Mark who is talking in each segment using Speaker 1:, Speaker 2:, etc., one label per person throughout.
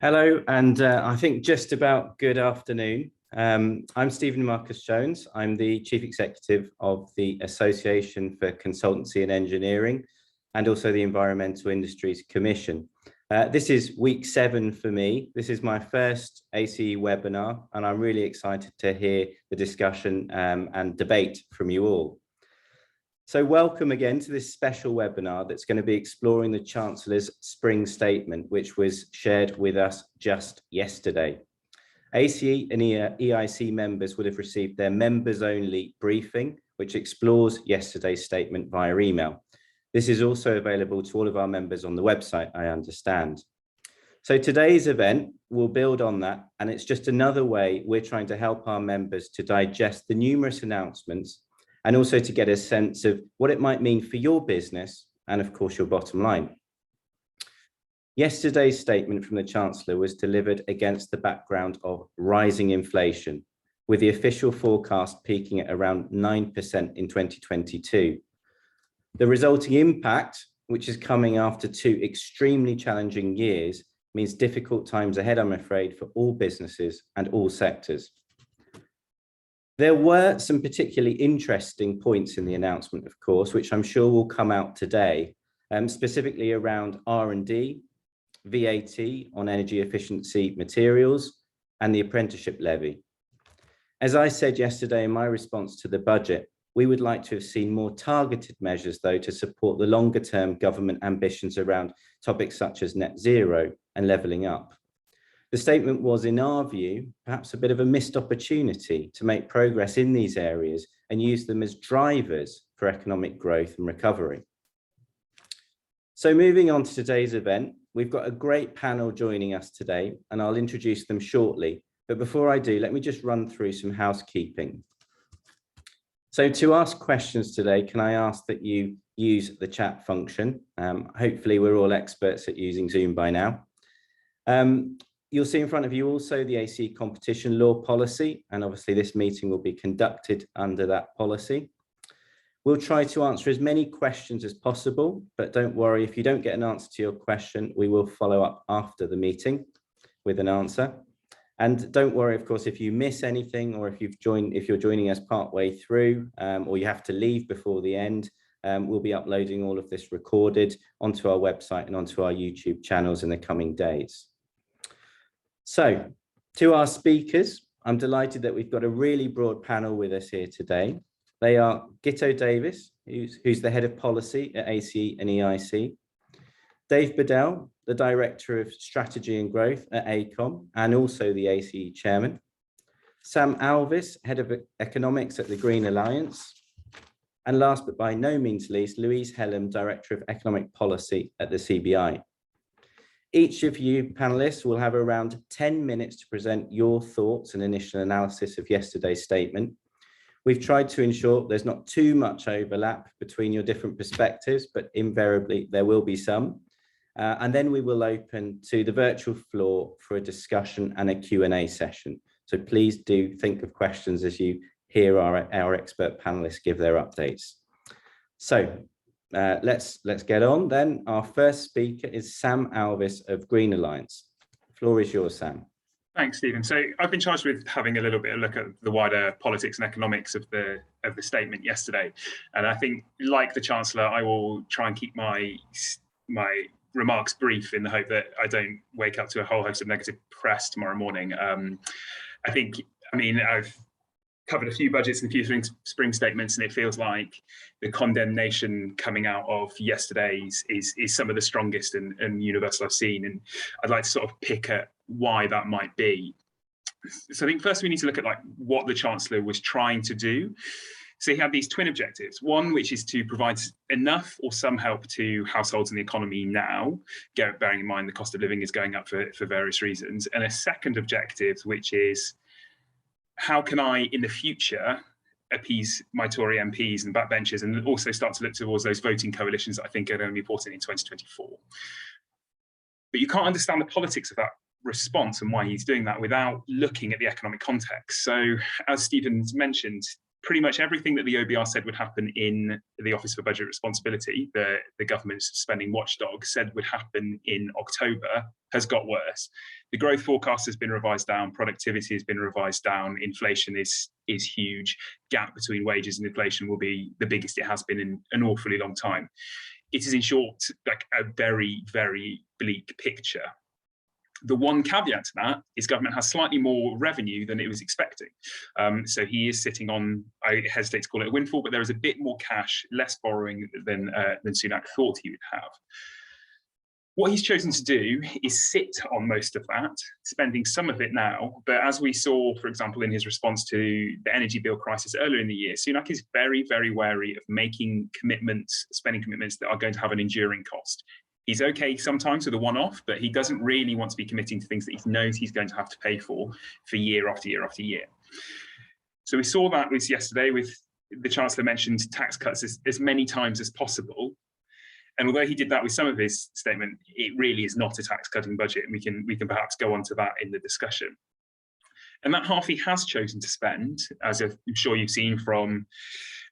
Speaker 1: Hello, and I think just about good afternoon. I'm Stephen Marcus Jones. I'm the Chief Executive of the Association for Consultancy and Engineering and also the Environmental Industries Commission. This is week 7 for me. This is my first ACE webinar, and I'm really excited to hear the discussion and debate from you all. So welcome again to this special webinar that's going to be exploring the Chancellor's Spring Statement, which was shared with us just yesterday. ACE and EIC members would have received their members-only briefing, which explores yesterday's statement via email. This is also available to all of our members on the website, I understand. So today's event will build on that, and it's just another way we're trying to help our members to digest the numerous announcements and also to get a sense of what it might mean for your business and, of course, your bottom line. Yesterday's statement from the Chancellor was delivered against the background of rising inflation, with the official forecast peaking at around 9% in 2022. The resulting impact, which is coming after 2 extremely challenging years, means difficult times ahead, I'm afraid, for all businesses and all sectors. There were some particularly interesting points in the announcement, of course, which I'm sure will come out today, specifically around R&D, VAT on energy efficiency materials, and the Apprenticeship Levy. As I said yesterday in my response to the budget, we would like to have seen more targeted measures, though, to support the longer-term government ambitions around topics such as net zero and levelling up. The statement was, in our view, perhaps a bit of a missed opportunity to make progress in these areas and use them as drivers for economic growth and recovery. So moving on to today's event, we've got a great panel joining us today, and I'll introduce them shortly. But before I do, let me just run through some housekeeping. So to ask questions today, can I ask that you use the chat function? Hopefully we're all experts at using Zoom by now. You'll see in front of you also the ACE competition law policy, and obviously this meeting will be conducted under that policy. We'll try to answer as many questions as possible, but don't worry, if you don't get an answer to your question, we will follow up after the meeting with an answer. And don't worry, of course, if you miss anything, or if you're joining us partway through, or you have to leave before the end, we'll be uploading all of this recorded onto our website and onto our YouTube channels in the coming days. So, to our speakers, I'm delighted that we've got a really broad panel with us here today. They are Guto Davies, who's the head of policy at ACE and EIC, Dave Beddell, the Director of Strategy and Growth at AECOM and also the ACE Chairman, Sam Alvis, Head of Economics at the Green Alliance, and last but by no means least, Louise Hellem, Director of Economic Policy at the CBI. Each of you panelists will have around 10 minutes to present your thoughts and initial analysis of yesterday's statement. We've tried to ensure there's not too much overlap between your different perspectives, but invariably there will be some. And then we will open to the virtual floor for a discussion and a Q&A session. So please do think of questions as you hear our expert panelists give their updates. So let's get on then. Our first speaker is Sam Alvis of Green Alliance. The floor is yours, Sam.
Speaker 2: Thanks, Stephen. So I've been charged with having a little bit of a look at the wider politics and economics of the statement yesterday. And I think, like the Chancellor, I will try and keep my remarks brief in the hope that I don't wake up to a whole host of negative press tomorrow morning. I've covered a few budgets and a few spring statements, and it feels like the condemnation coming out of yesterday's is some of the strongest and universal I've seen. And I'd like to sort of pick at why that might be. So I think first we need to look at what the Chancellor was trying to do. So he had these twin objectives, one which is to provide enough or some help to households in the economy now, bearing in mind the cost of living is going up for various reasons, and a second objective, which is how can I, in the future, appease my Tory MPs and backbenchers and also start to look towards those voting coalitions that I think are going to be important in 2024. But you can't understand the politics of that response and why he's doing that without looking at the economic context. So as Stephen's mentioned, pretty much everything that the OBR said would happen in the Office for Budget Responsibility, the government's spending watchdog, said would happen in October, has got worse. The growth forecast has been revised down, productivity has been revised down, inflation is huge. Gap between wages and inflation will be the biggest it has been in an awfully long time. It is, in short, like a very, very bleak picture. The one caveat to that is government has slightly more revenue than it was expecting. So he is sitting on, I hesitate to call it a windfall, but there is a bit more cash, less borrowing than Sunak thought he would have. What he's chosen to do is sit on most of that, spending some of it now. But as we saw, for example, in his response to the energy bill crisis earlier in the year, Sunak is very, very wary of making commitments, spending commitments that are going to have an enduring cost. He's okay sometimes with a one-off, but he doesn't really want to be committing to things that he knows he's going to have to pay for year after year after year. So we saw that with yesterday with the Chancellor mentioned tax cuts as many times as possible. And although he did that with some of his statement, it really is not a tax cutting budget. And we can perhaps go on to that in the discussion. And that half he has chosen to spend, as I'm sure you've seen from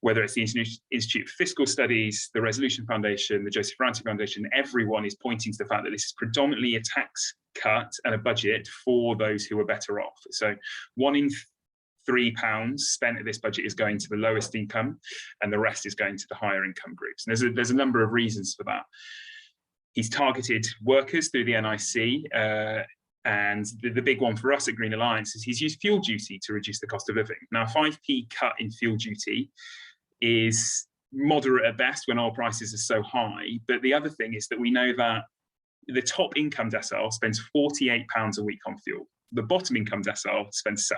Speaker 2: whether it's the Institute for Fiscal Studies, the Resolution Foundation, the Joseph Ranty Foundation, everyone is pointing to the fact that this is predominantly a tax cut and a budget for those who are better off. So £1 in £3 spent at this budget is going to the lowest income, and the rest is going to the higher income groups. And there's a number of reasons for that. He's targeted workers through the NIC, and the big one for us at Green Alliance is he's used fuel duty to reduce the cost of living. Now, 5p cut in fuel duty is moderate at best when oil prices are so high. But the other thing is that we know that the top income decile spends £48 a week on fuel. The bottom income decile spends £7.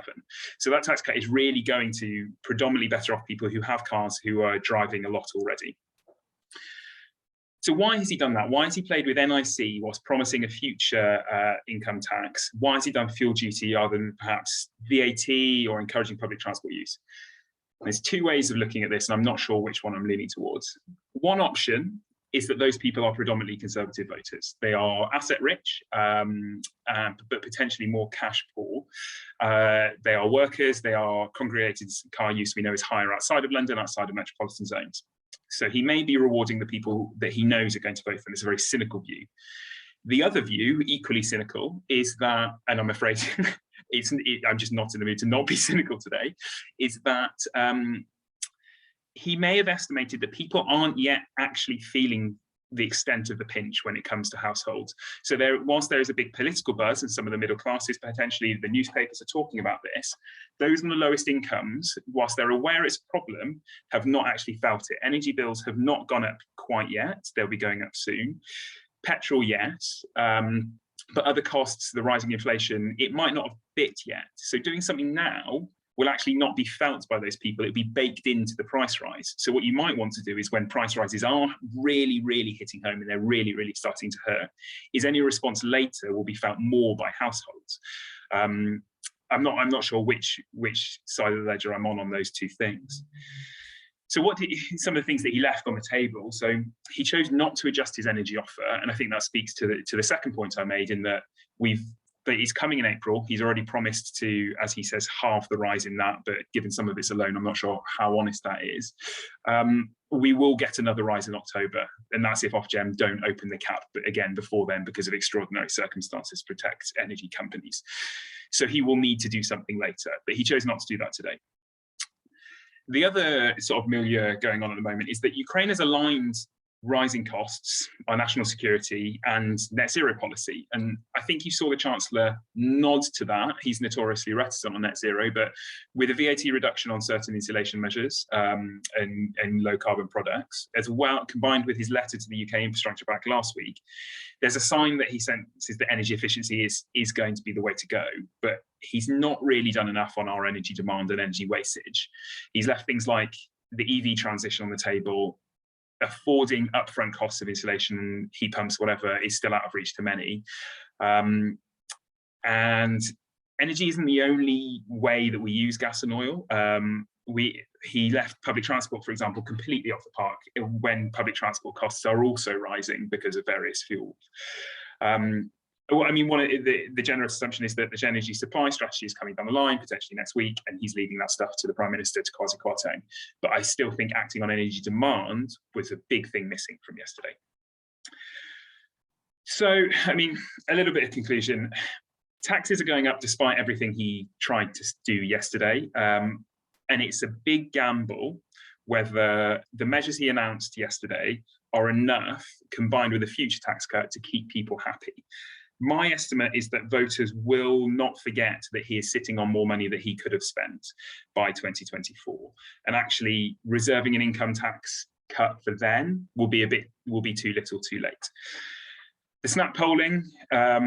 Speaker 2: So that tax cut is really going to predominantly better off people who have cars, who are driving a lot already. So why has he done that? Why has he played with NIC whilst promising a future income tax? Why has he done fuel duty rather than perhaps VAT or encouraging public transport use? And there's two ways of looking at this, and I'm not sure which one I'm leaning towards. One option is that those people are predominantly Conservative voters. They are asset rich, but potentially more cash poor. They are workers, they are congregated car use we know is higher outside of London, outside of metropolitan zones. So he may be rewarding the people that he knows are going to vote for him. It's a very cynical view. The other view, equally cynical, is that, and I'm afraid I'm just not in the mood to not be cynical today, is that he may have estimated that people aren't yet actually feeling the extent of the pinch when it comes to households. So whilst there is a big political buzz and some of the middle classes, potentially the newspapers are talking about this, those on the lowest incomes, whilst they're aware it's a problem, have not actually felt it. Energy bills have not gone up quite yet. They'll be going up soon. Petrol, yes. But other costs, the rising inflation, it might not have bit yet. So doing something now will actually not be felt by those people. It'll be baked into the price rise. So what you might want to do is when price rises are really, really hitting home and they're really, really starting to hurt, is any response later will be felt more by households. I'm not sure which side of the ledger I'm on those two things. So some of the things that he left on the table. So he chose not to adjust his energy offer. And I think that speaks to the second point I made in that he's coming in April. He's already promised to, as he says, halve the rise in that, but given some of it's alone, I'm not sure how honest that is. We will get another rise in October, and that's if Ofgem don't open the cap, but again, before then, because of extraordinary circumstances, protect energy companies. So he will need to do something later, but he chose not to do that today. The other sort of milieu going on at the moment is that Ukraine has aligned rising costs, our national security and net zero policy. And I think you saw the Chancellor nod to that. He's notoriously reticent on net zero, but with a VAT reduction on certain insulation measures and low carbon products, as well, combined with his letter to the UK Infrastructure Bank last week, there's a sign that he senses that energy efficiency is going to be the way to go. But he's not really done enough on our energy demand and energy wastage. He's left things like the EV transition on the table. Affording upfront costs of insulation, heat pumps, whatever, is still out of reach to many. And energy isn't the only way that we use gas and oil. He left public transport, for example, completely off the park when public transport costs are also rising because of various fuels. Well, I mean, one of the generous assumption is that the energy supply strategy is coming down the line, potentially next week, and he's leaving that stuff to the Prime Minister, to Kwasi Kwarteng. But I still think acting on energy demand was a big thing missing from yesterday. So, I mean, a little bit of conclusion. Taxes are going up despite everything he tried to do yesterday. And it's a big gamble whether the measures he announced yesterday are enough, combined with a future tax cut, to keep people happy. My estimate is that voters will not forget that he is sitting on more money that he could have spent by 2024. And actually reserving an income tax cut for then will be too little too late. The snap polling,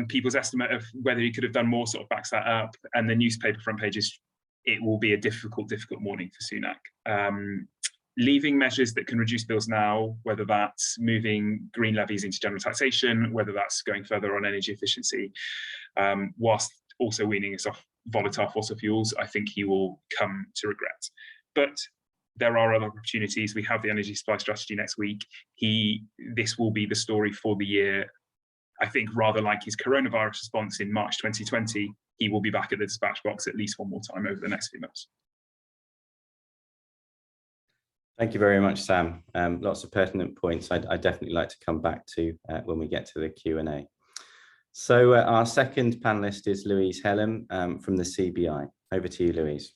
Speaker 2: people's estimate of whether he could have done more sort of backs that up, and the newspaper front pages, it will be a difficult morning for Sunak. Leaving measures that can reduce bills now, whether that's moving green levies into general taxation, whether that's going further on energy efficiency, whilst also weaning us off volatile fossil fuels, I think he will come to regret. But there are other opportunities. We have the energy supply strategy next week. This will be the story for the year. I think rather like his coronavirus response in March 2020, he will be back at the dispatch box at least one more time over the next few months.
Speaker 1: Thank you very much, Sam. Lots of pertinent points I'd definitely like to come back to when we get to the Q&A. So our second panelist is Louise Hellem from the CBI. Over to you, Louise.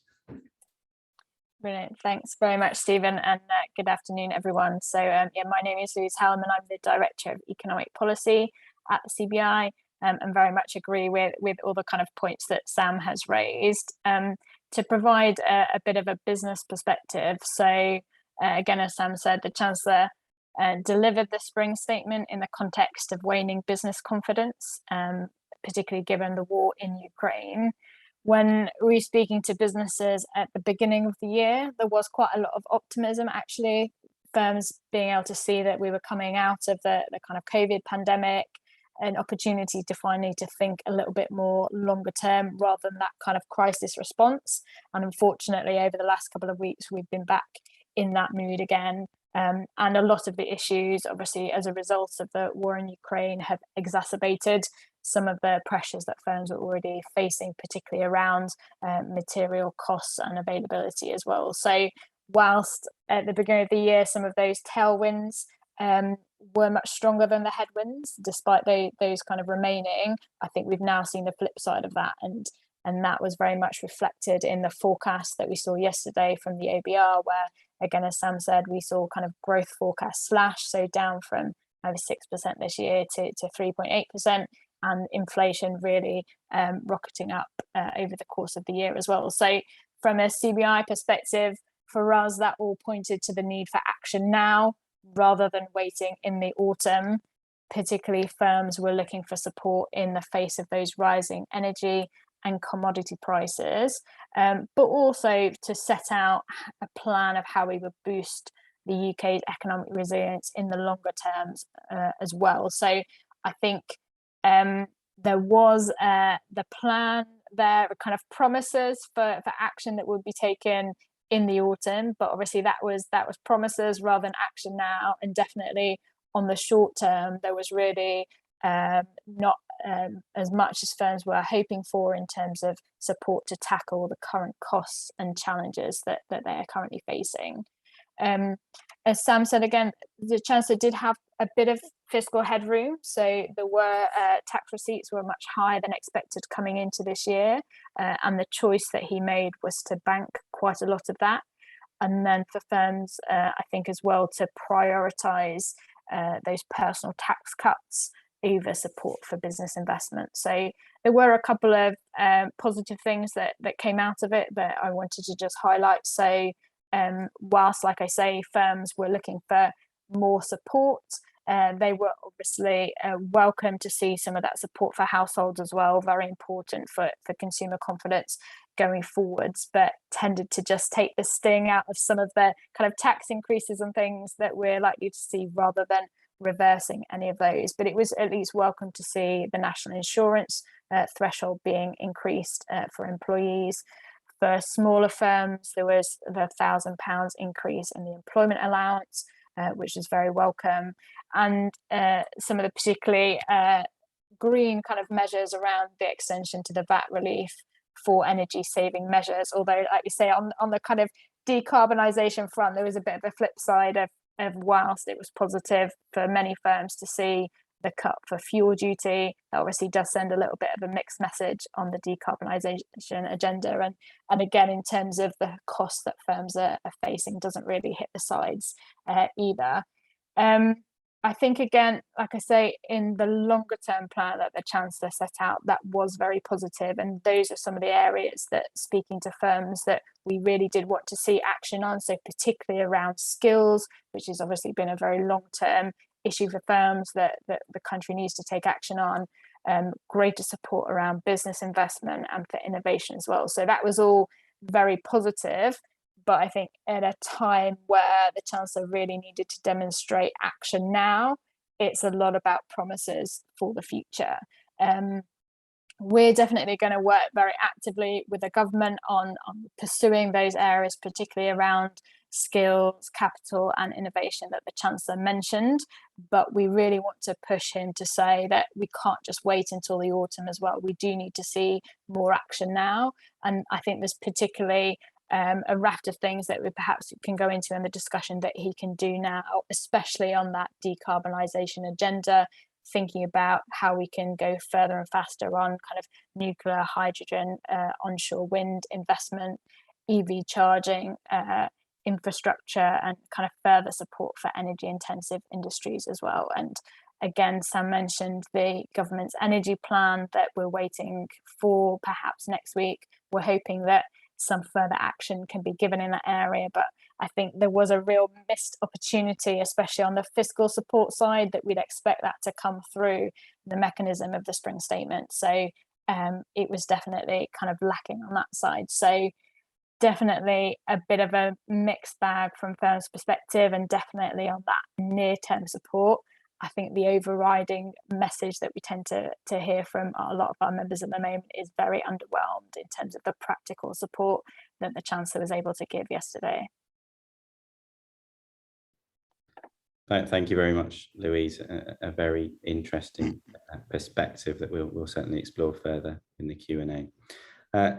Speaker 3: Brilliant. Thanks very much, Stephen, and good afternoon, everyone. So yeah, my name is Louise Hellem, and I'm the Director of Economic Policy at the CBI, and very much agree with all the kind of points that Sam has raised. To provide a bit of a business perspective, so again, as Sam said, the Chancellor delivered the spring statement in the context of waning business confidence, particularly given the war in Ukraine. When we were speaking to businesses at the beginning of the year, there was quite a lot of optimism, actually, firms being able to see that we were coming out of the kind of COVID pandemic, an opportunity to finally to think a little bit more longer term rather than that kind of crisis response. And unfortunately, over the last couple of weeks, we've been back in that mood again. And a lot of the issues, obviously, as a result of the war in Ukraine, have exacerbated some of the pressures that firms are already facing, particularly around material costs and availability as well. So whilst at the beginning of the year, some of those tailwinds were much stronger than the headwinds, despite those kind of remaining, I think we've now seen the flip side of that. And that was very much reflected in the forecast that we saw yesterday from the ABR, where, again, as Sam said, we saw kind of growth forecast slash, so down from over 6% this year to 3.8%, and inflation really rocketing up over the course of the year as well. So from a CBI perspective, for us, that all pointed to the need for action now rather than waiting in the autumn. Particularly, firms were looking for support in the face of those rising energy and commodity prices, but also to set out a plan of how we would boost the UK's economic resilience in the longer terms as well. So I think there was the plan there, kind of promises for action that would be taken in the autumn, but obviously that was promises rather than action now. And definitely on the short term, there was really not as much as firms were hoping for in terms of support to tackle the current costs and challenges that they are currently facing. As Sam said, again, the Chancellor did have a bit of fiscal headroom, so there were tax receipts were much higher than expected coming into this year, and the choice that he made was to bank quite a lot of that, and then for firms, I think as well, to prioritise those personal tax cuts over support for business investment. So there were a couple of positive things that came out of it that I wanted to just highlight. So whilst, like I say, firms were looking for more support, they were obviously welcome to see some of that support for households as well, very important for consumer confidence going forwards, but tended to just take the sting out of some of the kind of tax increases and things that we're likely to see rather than reversing any of those. But it was at least welcome to see the national insurance threshold being increased for employees. For smaller firms, there was the £1,000 increase in the employment allowance, which is very welcome. And some of the particularly green kind of measures around the extension to the VAT relief for energy saving measures. Although, like you say, on the kind of decarbonisation front, there was a bit of a flip side of whilst it was positive for many firms to see the cut for fuel duty, that obviously does send a little bit of a mixed message on the decarbonisation agenda. And again, in terms of the costs that firms are facing, doesn't really hit the sides either. I think, again, like I say, in the longer term plan that the Chancellor set out, that was very positive. And those are some of the areas that, speaking to firms, that we really did want to see action on. So particularly around skills, which has obviously been a very long term issue for firms that the country needs to take action on. Greater support around business investment and for innovation as well. So that was all very positive. But I think at a time where the Chancellor really needed to demonstrate action now, it's a lot about promises for the future. We're definitely going to work very actively with the government on pursuing those areas, particularly around skills, capital and innovation that the Chancellor mentioned. But we really want to push him to say that we can't just wait until the autumn as well. We do need to see more action now. And I think there's particularly a raft of things that we perhaps can go into in the discussion that he can do now, especially on that decarbonisation agenda, thinking about how we can go further and faster on kind of nuclear, hydrogen, onshore wind investment, EV charging, infrastructure, and kind of further support for energy intensive industries as well. And again, Sam mentioned the government's energy plan that we're waiting for perhaps next week. We're hoping that some further action can be given in that area, but I think there was a real missed opportunity, especially on the fiscal support side, that we'd expect that to come through the mechanism of the spring statement. So it was definitely kind of lacking on that side. So definitely a bit of a mixed bag from firms' perspective, and definitely on that near-term support. I think the overriding message that we tend to hear from a lot of our members at the moment is very underwhelmed in terms of the practical support that the Chancellor was able to give yesterday.
Speaker 1: Thank you very much, Louise. A very interesting perspective that we'll certainly explore further in the Q&A.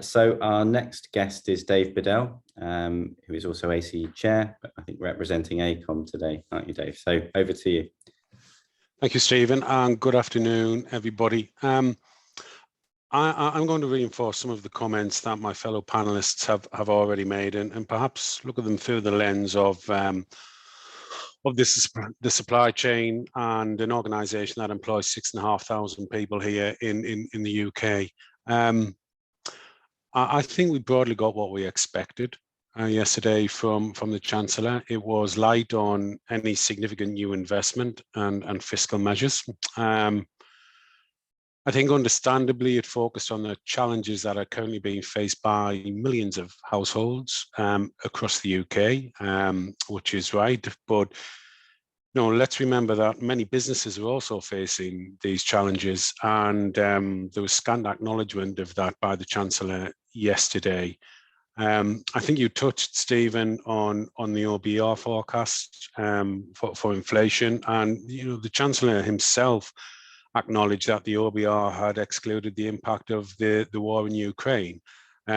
Speaker 1: So our next guest is Dave Beddell, who is also ACE Chair, but I think representing AECOM today, aren't you, Dave? So over to you.
Speaker 4: Thank you, Stephen, and good afternoon, everybody. I'm going to reinforce some of the comments that my fellow panelists have already made, and perhaps look at them through the lens of the supply chain and an organisation that employs 6,500 people here in the UK. I think we broadly got what we expected yesterday from the Chancellor. It was light on any significant new investment and fiscal measures. I think understandably it focused on the challenges that are currently being faced by millions of households across the UK, which is right. But let's remember that many businesses are also facing these challenges, and there was scant acknowledgement of that by the Chancellor yesterday. I think you touched, Stephen, on the OBR forecast for inflation, and the Chancellor himself acknowledged that the OBR had excluded the impact of the war in Ukraine.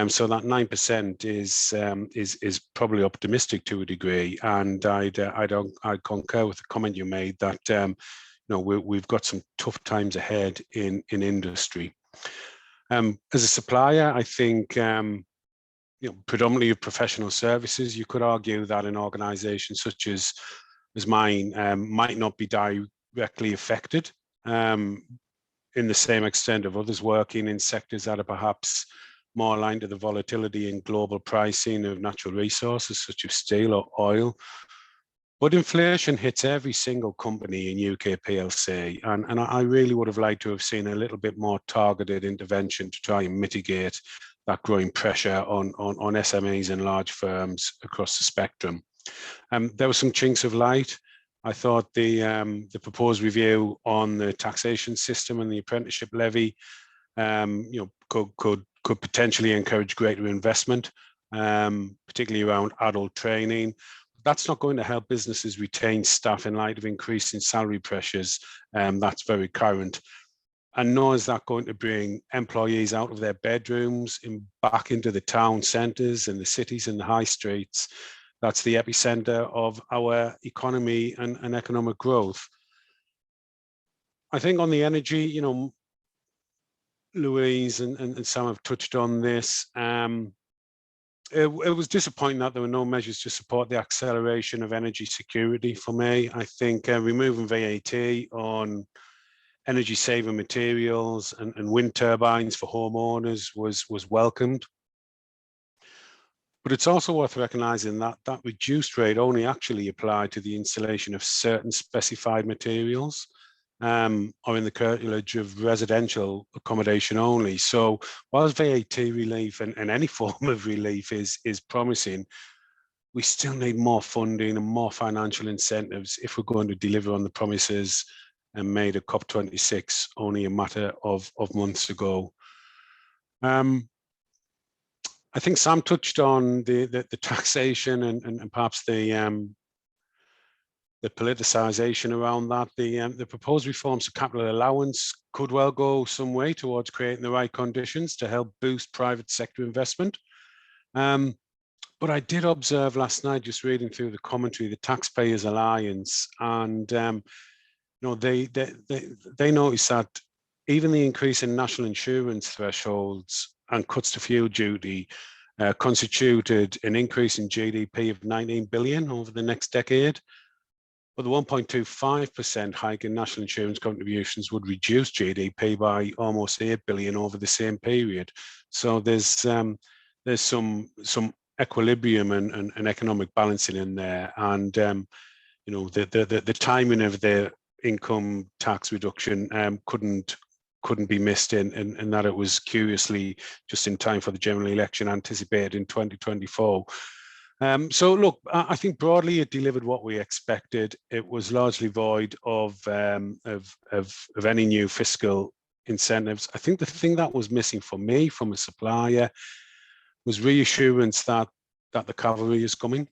Speaker 4: So that 9% is probably optimistic to a degree, and I'd concur with the comment you made that we've got some tough times ahead in industry. As a supplier, I think predominantly of professional services, you could argue that an organisation such as mine might not be directly affected in the same extent of others working in sectors that are perhaps more aligned to the volatility in global pricing of natural resources such as steel or oil. But inflation hits every single company in UK PLC, and I really would have liked to have seen a little bit more targeted intervention to try and mitigate that growing pressure on SMEs and large firms across the spectrum. There were some chinks of light. I thought the proposed review on the taxation system and the apprenticeship levy could potentially encourage greater investment, particularly around adult training. That's not going to help businesses retain staff in light of increasing salary pressures. That's very current. And nor is that going to bring employees out of their bedrooms and back into the town centres and the cities and the high streets. That's the epicenter of our economy and economic growth. I think on the energy, you know, Louise and Sam have touched on this. It was disappointing that there were no measures to support the acceleration of energy security for me. I think removing VAT on energy saving materials and wind turbines for homeowners was welcomed. But it's also worth recognising that that reduced rate only actually applied to the installation of certain specified materials, or in the curtilage of residential accommodation only. So whilst VAT relief and any form of relief is promising, we still need more funding and more financial incentives if we're going to deliver on the promises made at COP26 only a matter of months ago. I think Sam touched on the taxation and perhaps the politicisation around that. The proposed reforms to capital allowance could well go some way towards creating the right conditions to help boost private sector investment. But I did observe last night, just reading through the commentary, the Taxpayers Alliance, and you know, they noticed that even the increase in national insurance thresholds and cuts to fuel duty constituted an increase in GDP of 19 billion over the next decade. But the 1.25% hike in national insurance contributions would reduce GDP by almost 8 billion over the same period. So there's some equilibrium and economic balancing in there, and you know, the timing of the income tax reduction couldn't be missed in that it was curiously just in time for the general election anticipated in 2024. So look, I think broadly it delivered what we expected. It was largely void of any new fiscal incentives. I think the thing that was missing for me from a supplier was reassurance that the cavalry is coming.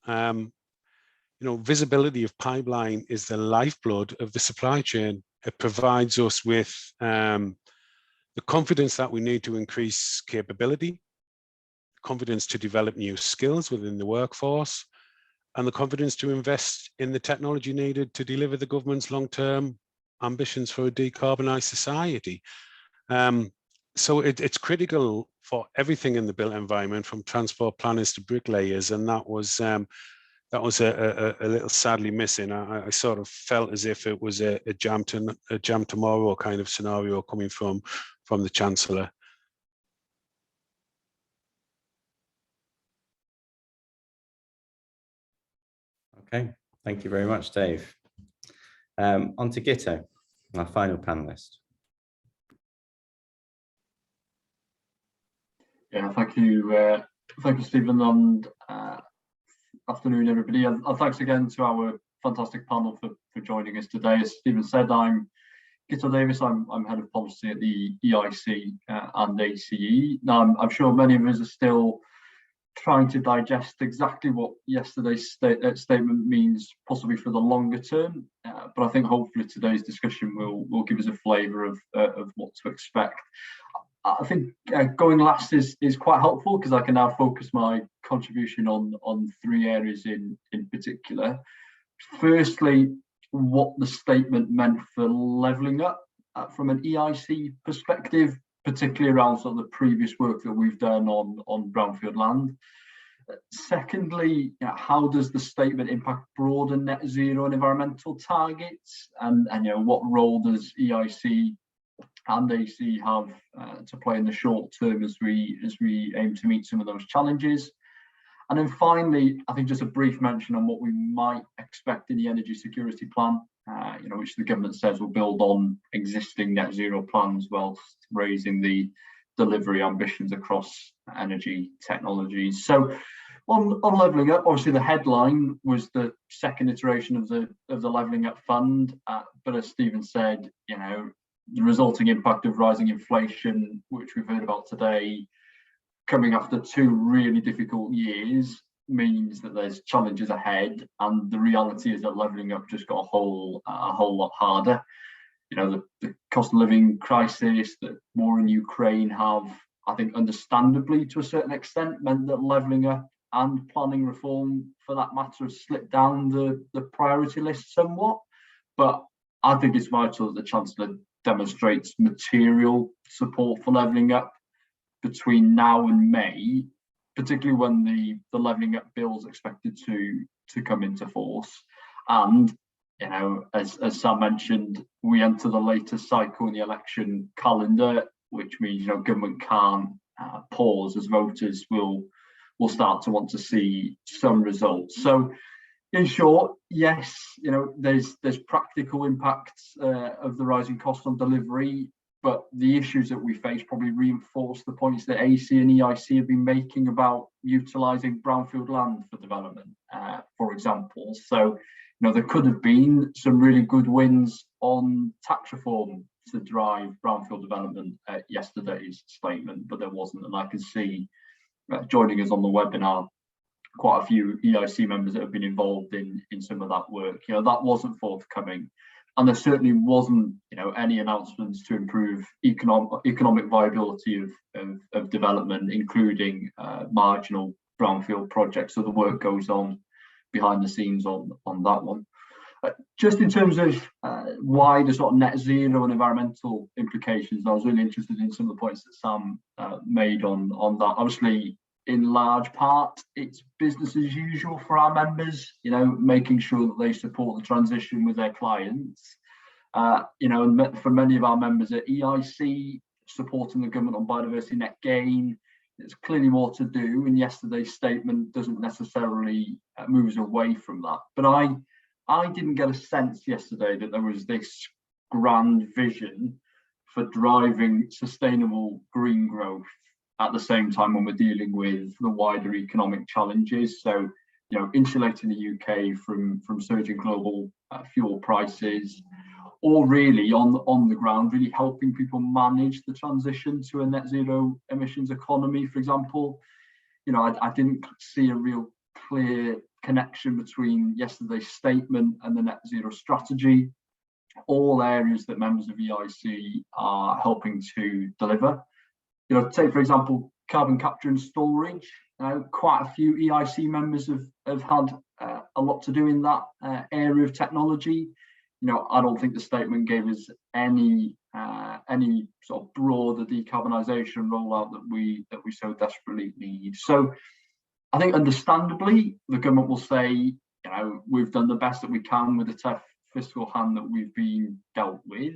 Speaker 4: You know, visibility of pipeline is the lifeblood of the supply chain. It provides us with the confidence that we need to increase capability, confidence to develop new skills within the workforce, and the confidence to invest in the technology needed to deliver the government's long-term ambitions for a decarbonised society. So it's critical for everything in the built environment, from transport planners to bricklayers, and that was a little sadly missing. I sort of felt as if it was a jam tomorrow kind of scenario coming from the Chancellor.
Speaker 1: Okay, thank you very much, Dave. On to Guto, our final panelist.
Speaker 5: Yeah, thank you, Stephen, and afternoon, everybody, and thanks again to our fantastic panel for joining us today. As Stephen said, I'm Guto Davies. I'm head of policy at the EIC and ACE. Now, I'm sure many of us are still trying to digest exactly what yesterday's statement means, possibly for the longer term. But I think hopefully today's discussion will give us a flavour of what to expect. I think going last is quite helpful because I can now focus my contribution on three areas in particular. Firstly, what the statement meant for levelling up from an EIC perspective, particularly around sort of the previous work that we've done on brownfield land. Secondly, how does the statement impact broader net zero and environmental targets, and you know, what role does EIC and AC have to play in the short term as we aim to meet some of those challenges? And then finally, I think just a brief mention on what we might expect in the energy security plan, you know, which the government says will build on existing net zero plans whilst raising the delivery ambitions across energy technologies. So on levelling up, obviously the headline was the second iteration of the levelling up fund, but as Stephen said, you know, the resulting impact of rising inflation, which we've heard about today, coming after two really difficult years, means that there's challenges ahead, and the reality is that levelling up just got a whole lot harder. the cost of living crisis, the war in Ukraine have, I think, understandably to a certain extent, meant that levelling up and planning reform, for that matter, have slipped down the priority list somewhat. But I think it's vital that the Chancellor demonstrates material support for levelling up between now and May, particularly when the levelling up bill is expected to come into force. And as Sam mentioned, we enter the latest cycle in the election calendar, which means government can't pause, as voters will start to want to see some results. So, in short, yes, there's practical impacts of the rising cost on delivery, but the issues that we face probably reinforce the points that AC and EIC have been making about utilising brownfield land for development, for example. So, there could have been some really good wins on tax reform to drive brownfield development at yesterday's statement, but there wasn't. And I can see joining us on the webinar quite a few EIC members that have been involved in some of that work. That wasn't forthcoming, and there certainly wasn't any announcements to improve economic viability of development, including marginal brownfield projects. So the work goes on behind the scenes on that one. Just in terms of wider sort of net zero and environmental implications, I was really interested in some of the points that Sam made on that. Obviously, in large part, it's business as usual for our members, making sure that they support the transition with their clients. And for many of our members at EIC, supporting the government on biodiversity net gain, there's clearly more to do, and yesterday's statement doesn't necessarily move us away from that. But I didn't get a sense yesterday that there was this grand vision for driving sustainable green growth at the same time when we're dealing with the wider economic challenges. So, insulating the UK from surging global fuel prices, or really on the ground, really helping people manage the transition to a net zero emissions economy, for example. I didn't see a real clear connection between yesterday's statement and the net zero strategy, all areas that members of EIC are helping to deliver. Take, for example, carbon capture and storage. Quite a few EIC members have had a lot to do in that area of technology. I don't think the statement gave us any sort of broader decarbonisation rollout that we so desperately need. So I think understandably the government will say, we've done the best that we can with the tough fiscal hand that we've been dealt with.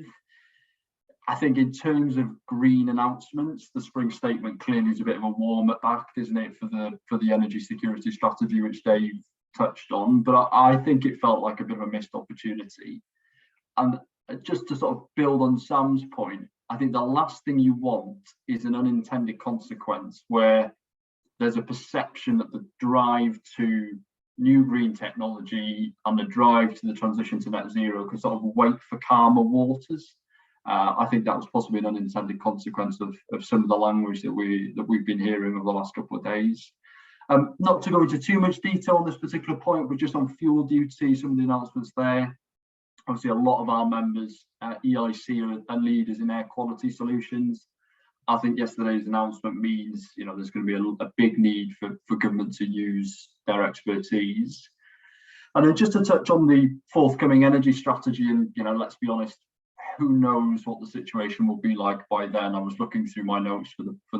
Speaker 5: I think in terms of green announcements, the spring statement clearly is a bit of a warm-up act, isn't it, for the energy security strategy, which Dave touched on. But I think it felt like a bit of a missed opportunity. And just to sort of build on Sam's point, I think the last thing you want is an unintended consequence where there's a perception that the drive to new green technology and the drive to the transition to net zero can sort of wait for calmer waters. I think that was possibly an unintended consequence of some of the language that we've been hearing over the last couple of days. Not to go into too much detail on this particular point, but just on fuel duty, some of the announcements there. Obviously, a lot of our members at EIC are leaders in air quality solutions. I think yesterday's announcement means there's going to be a big need for government to use their expertise. And then just to touch on the forthcoming energy strategy, and let's be honest, who knows what the situation will be like by then. I was looking through my notes for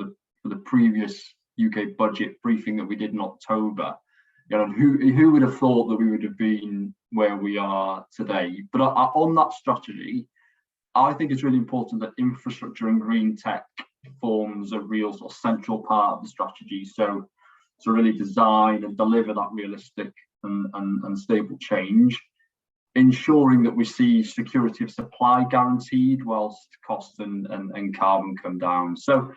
Speaker 5: the previous UK budget briefing that we did in October. Who would have thought that we would have been where we are today? But on that strategy, I think it's really important that infrastructure and green tech forms a real sort of central part of the strategy. So to really design and deliver that realistic and stable change, ensuring that we see security of supply guaranteed whilst costs and carbon come down. So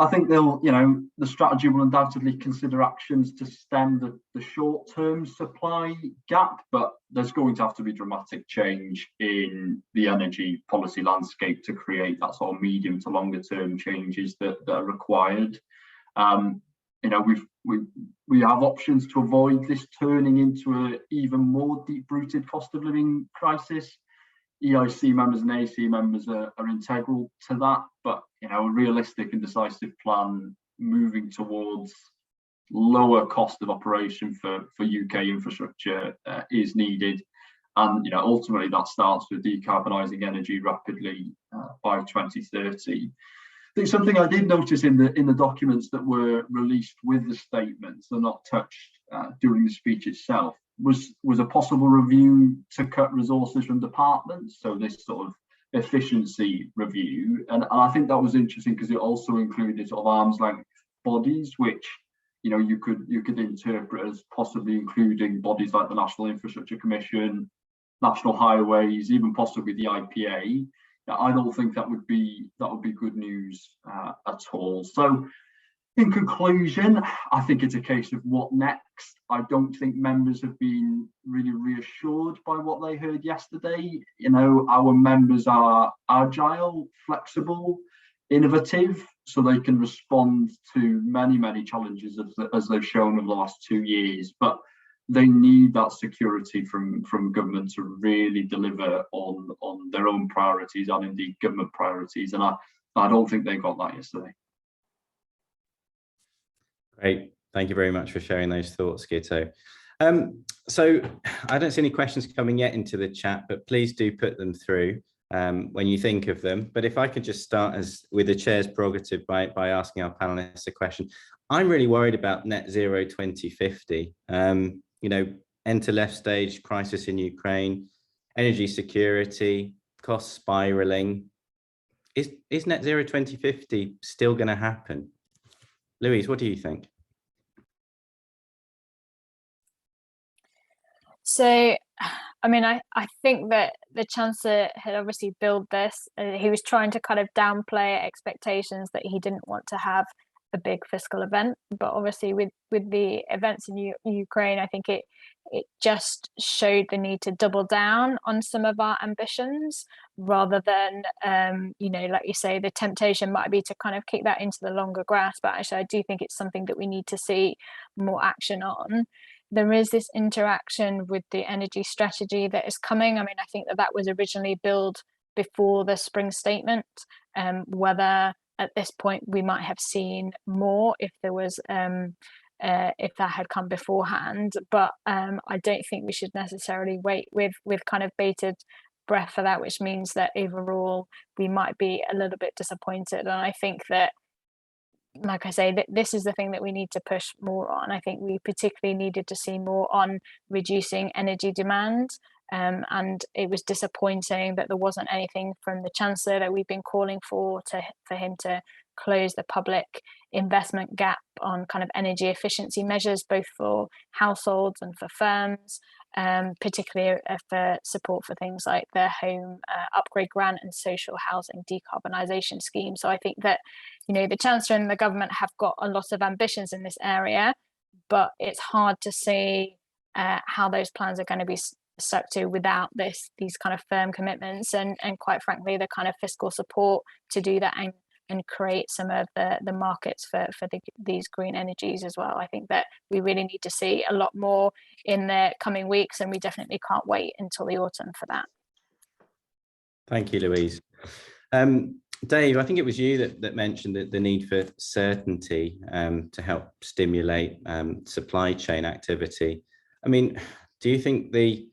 Speaker 5: I think the strategy will undoubtedly consider actions to stem the short-term supply gap, but there's going to have to be dramatic change in the energy policy landscape to create that sort of medium to longer term changes that are required. We have options to avoid this turning into an even more deep-rooted cost of living crisis. EIC members and AEC members are integral to that, but a realistic and decisive plan moving towards lower cost of operation for UK infrastructure is needed. And ultimately that starts with decarbonising energy rapidly by 2030. I think something I did notice in the documents that were released with the statements, they're not touched during the speech itself, was a possible review to cut resources from departments. So this sort of efficiency review, and I think that was interesting because it also included sort of arm's length bodies, which you could interpret as possibly including bodies like the National Infrastructure Commission, National Highways, even possibly the IPA. I don't think that would be good news at all. So in conclusion, I think it's a case of what next. I don't think members have been really reassured by what they heard yesterday. Our members are agile, flexible, innovative, so they can respond to many challenges as they've shown over the last 2 years. But they need that security from government to really deliver on their own priorities and indeed government priorities. And I don't think they got that yesterday.
Speaker 1: Great. Thank you very much for sharing those thoughts, Guto. So I don't see any questions coming yet into the chat, but please do put them through when you think of them. But if I could just start with the chair's prerogative by asking our panelists a question. I'm really worried about net zero 2050. Enter left stage, crisis in Ukraine, energy security, cost spiraling. Is net zero 2050 still going to happen? Louise, what do you think?
Speaker 3: So, I think that the Chancellor had obviously built this. He was trying to kind of downplay expectations that he didn't want to have a big fiscal event. But obviously with the events in Ukraine, I think it just showed the need to double down on some of our ambitions rather than, like you say, the temptation might be to kind of kick that into the longer grass. But actually, I do think it's something that we need to see more action on. There is this interaction with the energy strategy that is coming. I think that was originally built before the spring statement, whether at this point we might have seen more if there was if that had come beforehand, but I don't think we should necessarily wait with kind of bated breath for that, which means that overall we might be a little bit disappointed. And I think that, like I say, that this is the thing that we need to push more on. I think we particularly needed to see more on reducing energy demand. And it was disappointing that there wasn't anything from the Chancellor that we've been calling for him to close the public investment gap on kind of energy efficiency measures, both for households and for firms, particularly for support for things like the home upgrade grant and social housing decarbonisation scheme. So I think that, the Chancellor and the government have got a lot of ambitions in this area, but it's hard to see how those plans are going to be stuck to without these kind of firm commitments and quite frankly the kind of fiscal support to do that and create some of the markets for these green energies as well. I think that we really need to see a lot more in the coming weeks, and we definitely can't wait until the autumn for that.
Speaker 1: Thank you, Louise. Dave, I think it was you that mentioned the need for certainty to help stimulate supply chain activity. Do you think the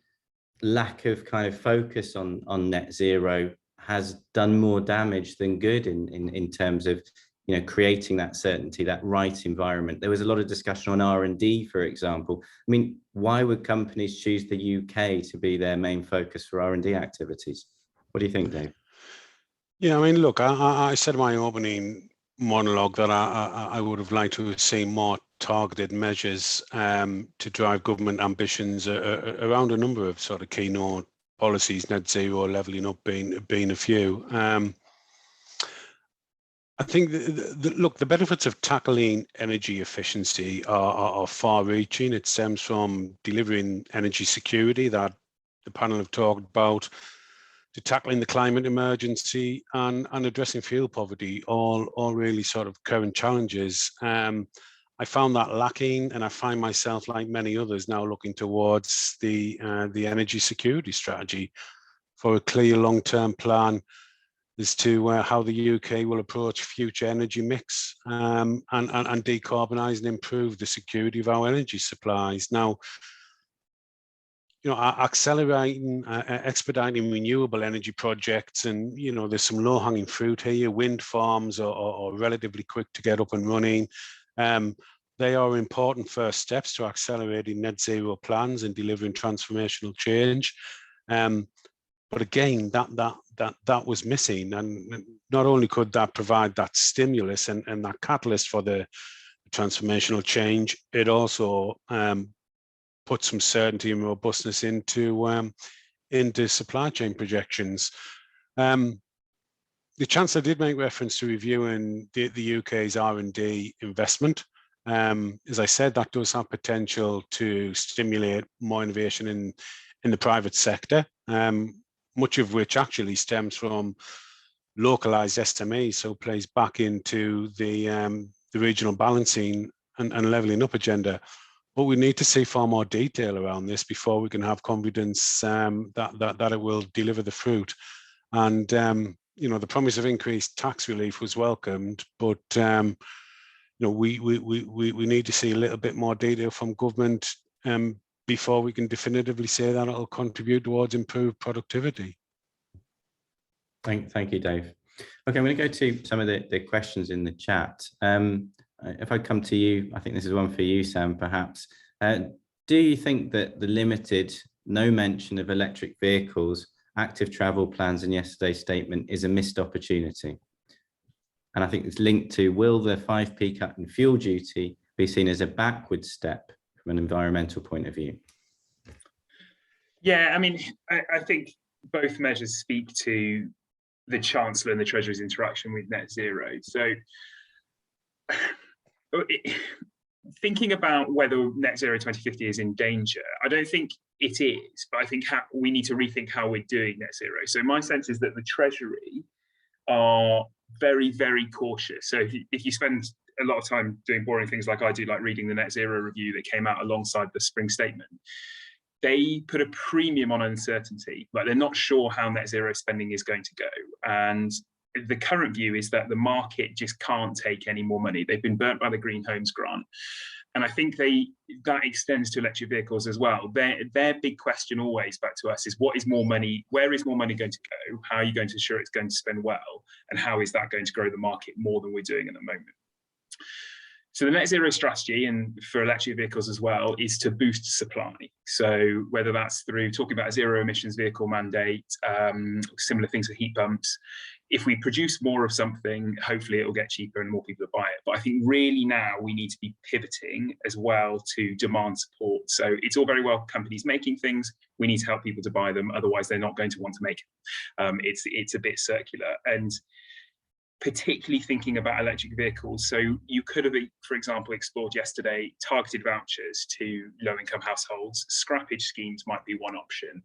Speaker 1: lack of kind of focus on net zero has done more damage than good in terms of creating that certainty, that right environment? There was a lot of discussion on R&D, for example. Why would companies choose the UK to be their main focus for R&D activities? What do you think, Dave?
Speaker 4: Yeah, look, I said in my opening monologue that I would have liked to have seen more targeted measures to drive government ambitions around a number of sort of keynote policies, net zero, levelling up being a few. I think the benefits of tackling energy efficiency are far-reaching. It stems from delivering energy security that the panel have talked about, to tackling the climate emergency and addressing fuel poverty, all really sort of current challenges. I found that lacking, and I find myself, like many others, now looking towards the energy security strategy. for a clear long-term plan as to how the UK will approach future energy mix and decarbonise and improve the security of our energy supplies. Now, you know, accelerating, expediting renewable energy projects, and, you know, there's some low-hanging fruit here. Wind farms are relatively quick to get up and running. They are important first steps to accelerating net zero plans and delivering transformational change. But again, that was missing, and not only could that provide that stimulus and that catalyst for the transformational change, it also put some certainty and robustness into supply chain projections. The Chancellor did make reference to reviewing the UK's R&D investment. As I said, that does have potential to stimulate more innovation in the private sector, much of which actually stems from localized SMEs, so plays back into the regional balancing and levelling up agenda. But we need to see far more detail around this before we can have confidence that it will deliver the fruit. And you know, the promise of increased tax relief was welcomed, but you know, we need to see a little bit more detail from government before we can definitively say that it'll contribute towards improved productivity.
Speaker 1: Thank you, Dave. Okay, I'm going to go to some of the questions in the chat. If I come to you, I think this is one for you, Sam, perhaps. Do you think that the limited, no mention of electric vehicles, active travel plans in yesterday's statement is a missed opportunity? And I think it's linked to, will the 5p cut in fuel duty be seen as a backward step from an environmental point of view?
Speaker 2: Yeah, I mean, I think both measures speak to the Chancellor and the Treasury's interaction with net zero. So thinking about whether net zero 2050 is in danger, I don't think it is, but I think we need to rethink how we're doing net zero. So my sense is that the Treasury are very, very cautious. So if you spend a lot of time doing boring things like I do, like reading the net zero review that came out alongside the spring statement, they put a premium on uncertainty, but they're not sure how net zero spending is going to go. And the current view is that the market just can't take any more money. They've been burnt by the Green Homes Grant. And I think that extends to electric vehicles as well. Their big question always back to us is, what is more money? Where is more money going to go? How are you going to ensure it's going to spend well? And how is that going to grow the market more than we're doing at the moment? So the net zero strategy, and for electric vehicles as well, is to boost supply. So whether that's through talking about a zero emissions vehicle mandate, similar things for heat pumps. If we produce more of something, hopefully it will get cheaper and more people will buy it. But I think really now we need to be pivoting as well to demand support. So it's all very well companies making things. We need to help people to buy them. Otherwise, they're not going to want to make it. It's a bit circular. And particularly thinking about electric vehicles. So you could have, for example, explored yesterday targeted vouchers to low-income households. Scrappage schemes might be one option.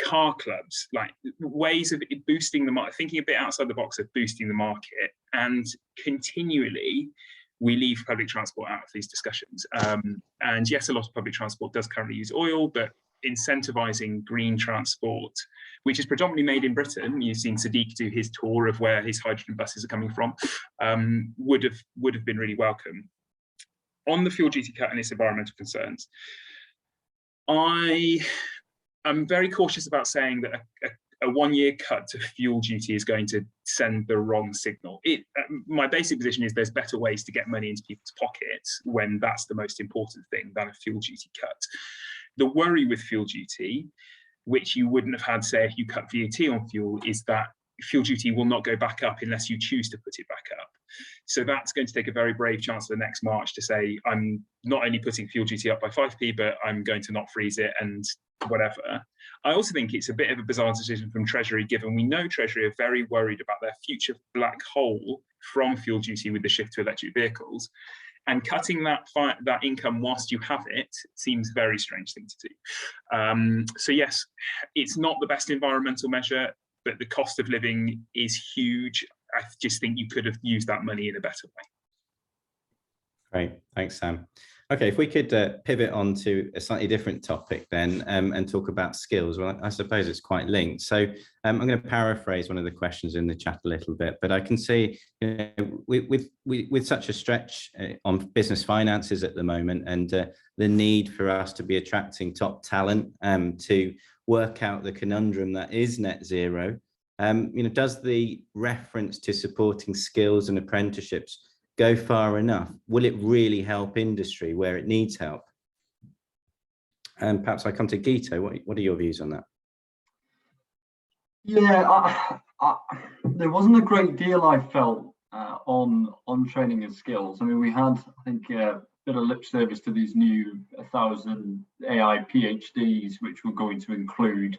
Speaker 2: Car clubs, like ways of boosting the market, thinking a bit outside the box of boosting the market. And continually, we leave public transport out of these discussions. And yes, a lot of public transport does currently use oil, but incentivizing green transport, which is predominantly made in Britain. You've seen Sadiq do his tour of where his hydrogen buses are coming from, would have been really welcome. On the fuel duty cut and its environmental concerns, I'm very cautious about saying that a one-year cut to fuel duty is going to send the wrong signal. My basic position is there's better ways to get money into people's pockets when that's the most important thing than a fuel duty cut. The worry with fuel duty, which you wouldn't have had, say, if you cut VAT on fuel, is that fuel duty will not go back up unless you choose to put it back up. So that's going to take a very brave Chancellor next March to say, I'm not only putting fuel duty up by 5p, but I'm going to not freeze it and whatever. I also think it's a bit of a bizarre decision from Treasury, given we know Treasury are very worried about their future black hole from fuel duty with the shift to electric vehicles. And cutting that income whilst you have it seems a very strange thing to do. So yes, it's not the best environmental measure, but the cost of living is huge. I just think you could have used that money in a better way.
Speaker 1: Great, thanks, Sam. Okay, if we could pivot on to a slightly different topic then and talk about skills. Well, I suppose it's quite linked. So I'm going to paraphrase one of the questions in the chat a little bit, but I can see, you know, with such a stretch on business finances at the moment and the need for us to be attracting top talent to work out the conundrum that is net zero, you know, does the reference to supporting skills and apprenticeships go far enough? Will it really help industry where it needs help? And perhaps I come to Guto. What are your views on that?
Speaker 5: Yeah, there wasn't a great deal I felt on training and skills. I mean, we had, I think, a bit of lip service to these new 1,000 AI PhDs, which were going to include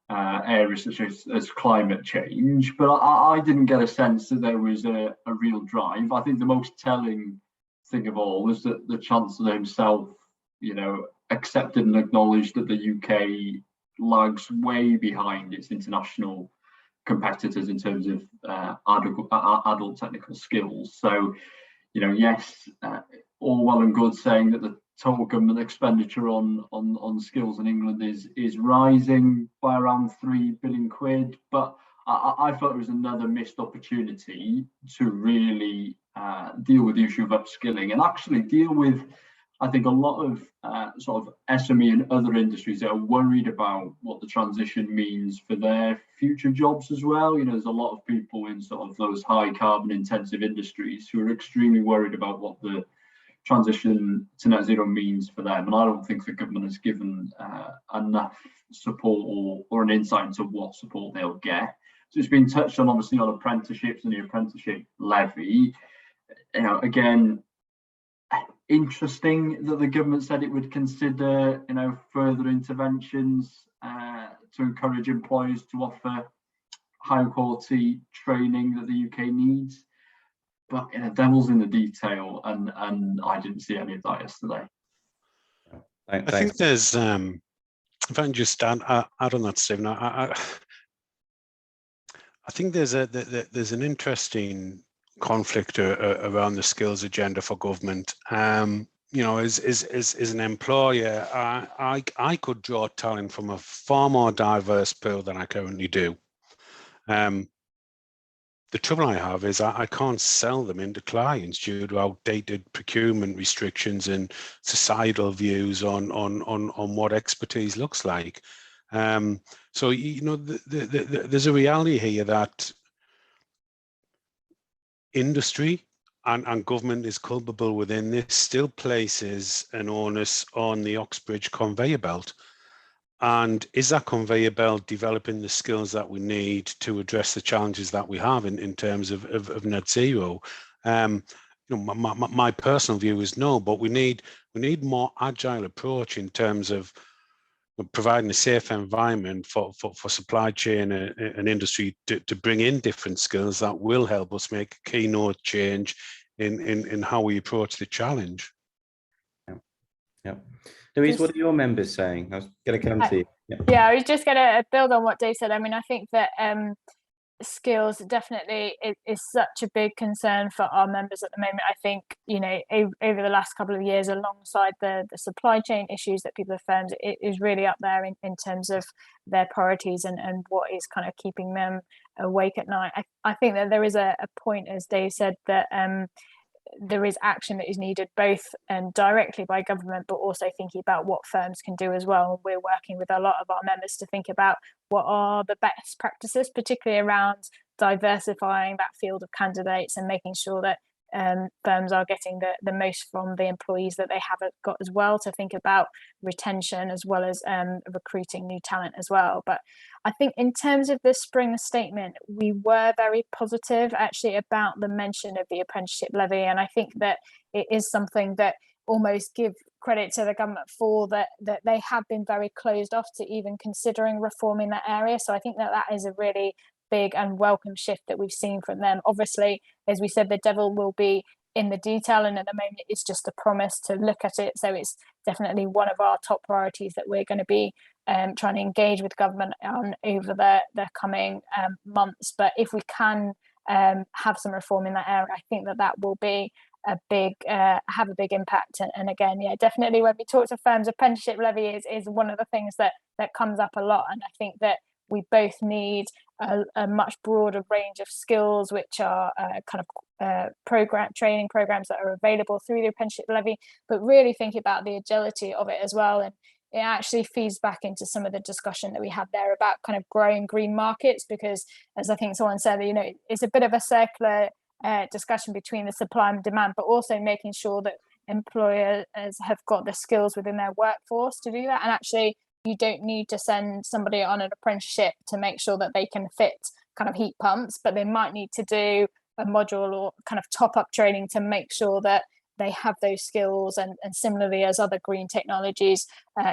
Speaker 5: areas such as climate change, but I didn't get a sense that there was a real drive. I think the most telling thing of all is that the Chancellor himself, you know, accepted and acknowledged that the UK lags way behind its international competitors in terms of adult technical skills. So, you know, yes, all well and good saying that the total government expenditure on skills in England is rising by around 3 billion quid, but I thought it was another missed opportunity to really deal with the issue of upskilling and actually deal with, I think, a lot of sort of SME and other industries that are worried about what the transition means for their future jobs as well. You know, there's a lot of people in sort of those high carbon intensive industries who are extremely worried about what the transition to net zero means for them, and I don't think the government has given enough support or an insight into what support they'll get. So it's been touched on, obviously, on apprenticeships and the Apprenticeship Levy. You know, again, interesting that the government said it would consider, you know, further interventions to encourage employers to offer high quality training that the UK needs. But, you know, devil's in the detail, and I didn't see any of that yesterday.
Speaker 4: I think there's, if I can just add on that, Stephen, I think there's an interesting conflict around the skills agenda for government. You know, as an employer, I could draw talent from a far more diverse pool than I currently do. The trouble I have is I can't sell them into clients due to outdated procurement restrictions and societal views on what expertise looks like. So, you know, there's a reality here that industry and government is culpable within this, still places an onus on the Oxbridge conveyor belt. And is that conveyor belt developing the skills that we need to address the challenges that we have in terms of net zero? You know, my personal view is no, but we need more agile approach in terms of providing a safe environment for supply chain and industry to bring in different skills that will help us make a keynote change in how we approach the challenge.
Speaker 1: Yeah. Louise, what are your members saying? I was going to come to you.
Speaker 3: Yeah, I was just going to build on what Dave said. I mean, I think that skills definitely is such a big concern for our members at the moment. I think, you know, over the last couple of years, alongside the supply chain issues that people have found, it is really up there in terms of their priorities and what is kind of keeping them awake at night. I think that there is a point, as Dave said, that there is action that is needed both directly by government, but also thinking about what firms can do as well. We're working with a lot of our members to think about what are the best practices, particularly around diversifying that field of candidates and making sure that firms are getting the most from the employees that they have got as well, to think about retention as well as recruiting new talent as well. But I think in terms of the spring statement, we were very positive actually about the mention of the Apprenticeship Levy, and I think that it is something that almost give credit to the government for that they have been very closed off to even considering reforming that area. So I think that is a really big and welcome shift that we've seen from them. Obviously, as we said, the devil will be in the detail, and at the moment it's just a promise to look at it. So it's definitely one of our top priorities that we're going to be trying to engage with government on over the coming months. But if we can have some reform in that area, I think that will be have a big impact. And again, yeah, definitely when we talk to firms, apprenticeship levy is one of the things that comes up a lot. And I think that we both need a much broader range of skills, which are training programs that are available through the apprenticeship levy, but really think about the agility of it as well. And it actually feeds back into some of the discussion that we had there about kind of growing green markets, because as I think someone said, you know, it's a bit of a circular discussion between the supply and demand, but also making sure that employers have got the skills within their workforce to do that. And actually, you don't need to send somebody on an apprenticeship to make sure that they can fit kind of heat pumps, but they might need to do a module or kind of top up training to make sure that they have those skills, and similarly as other green technologies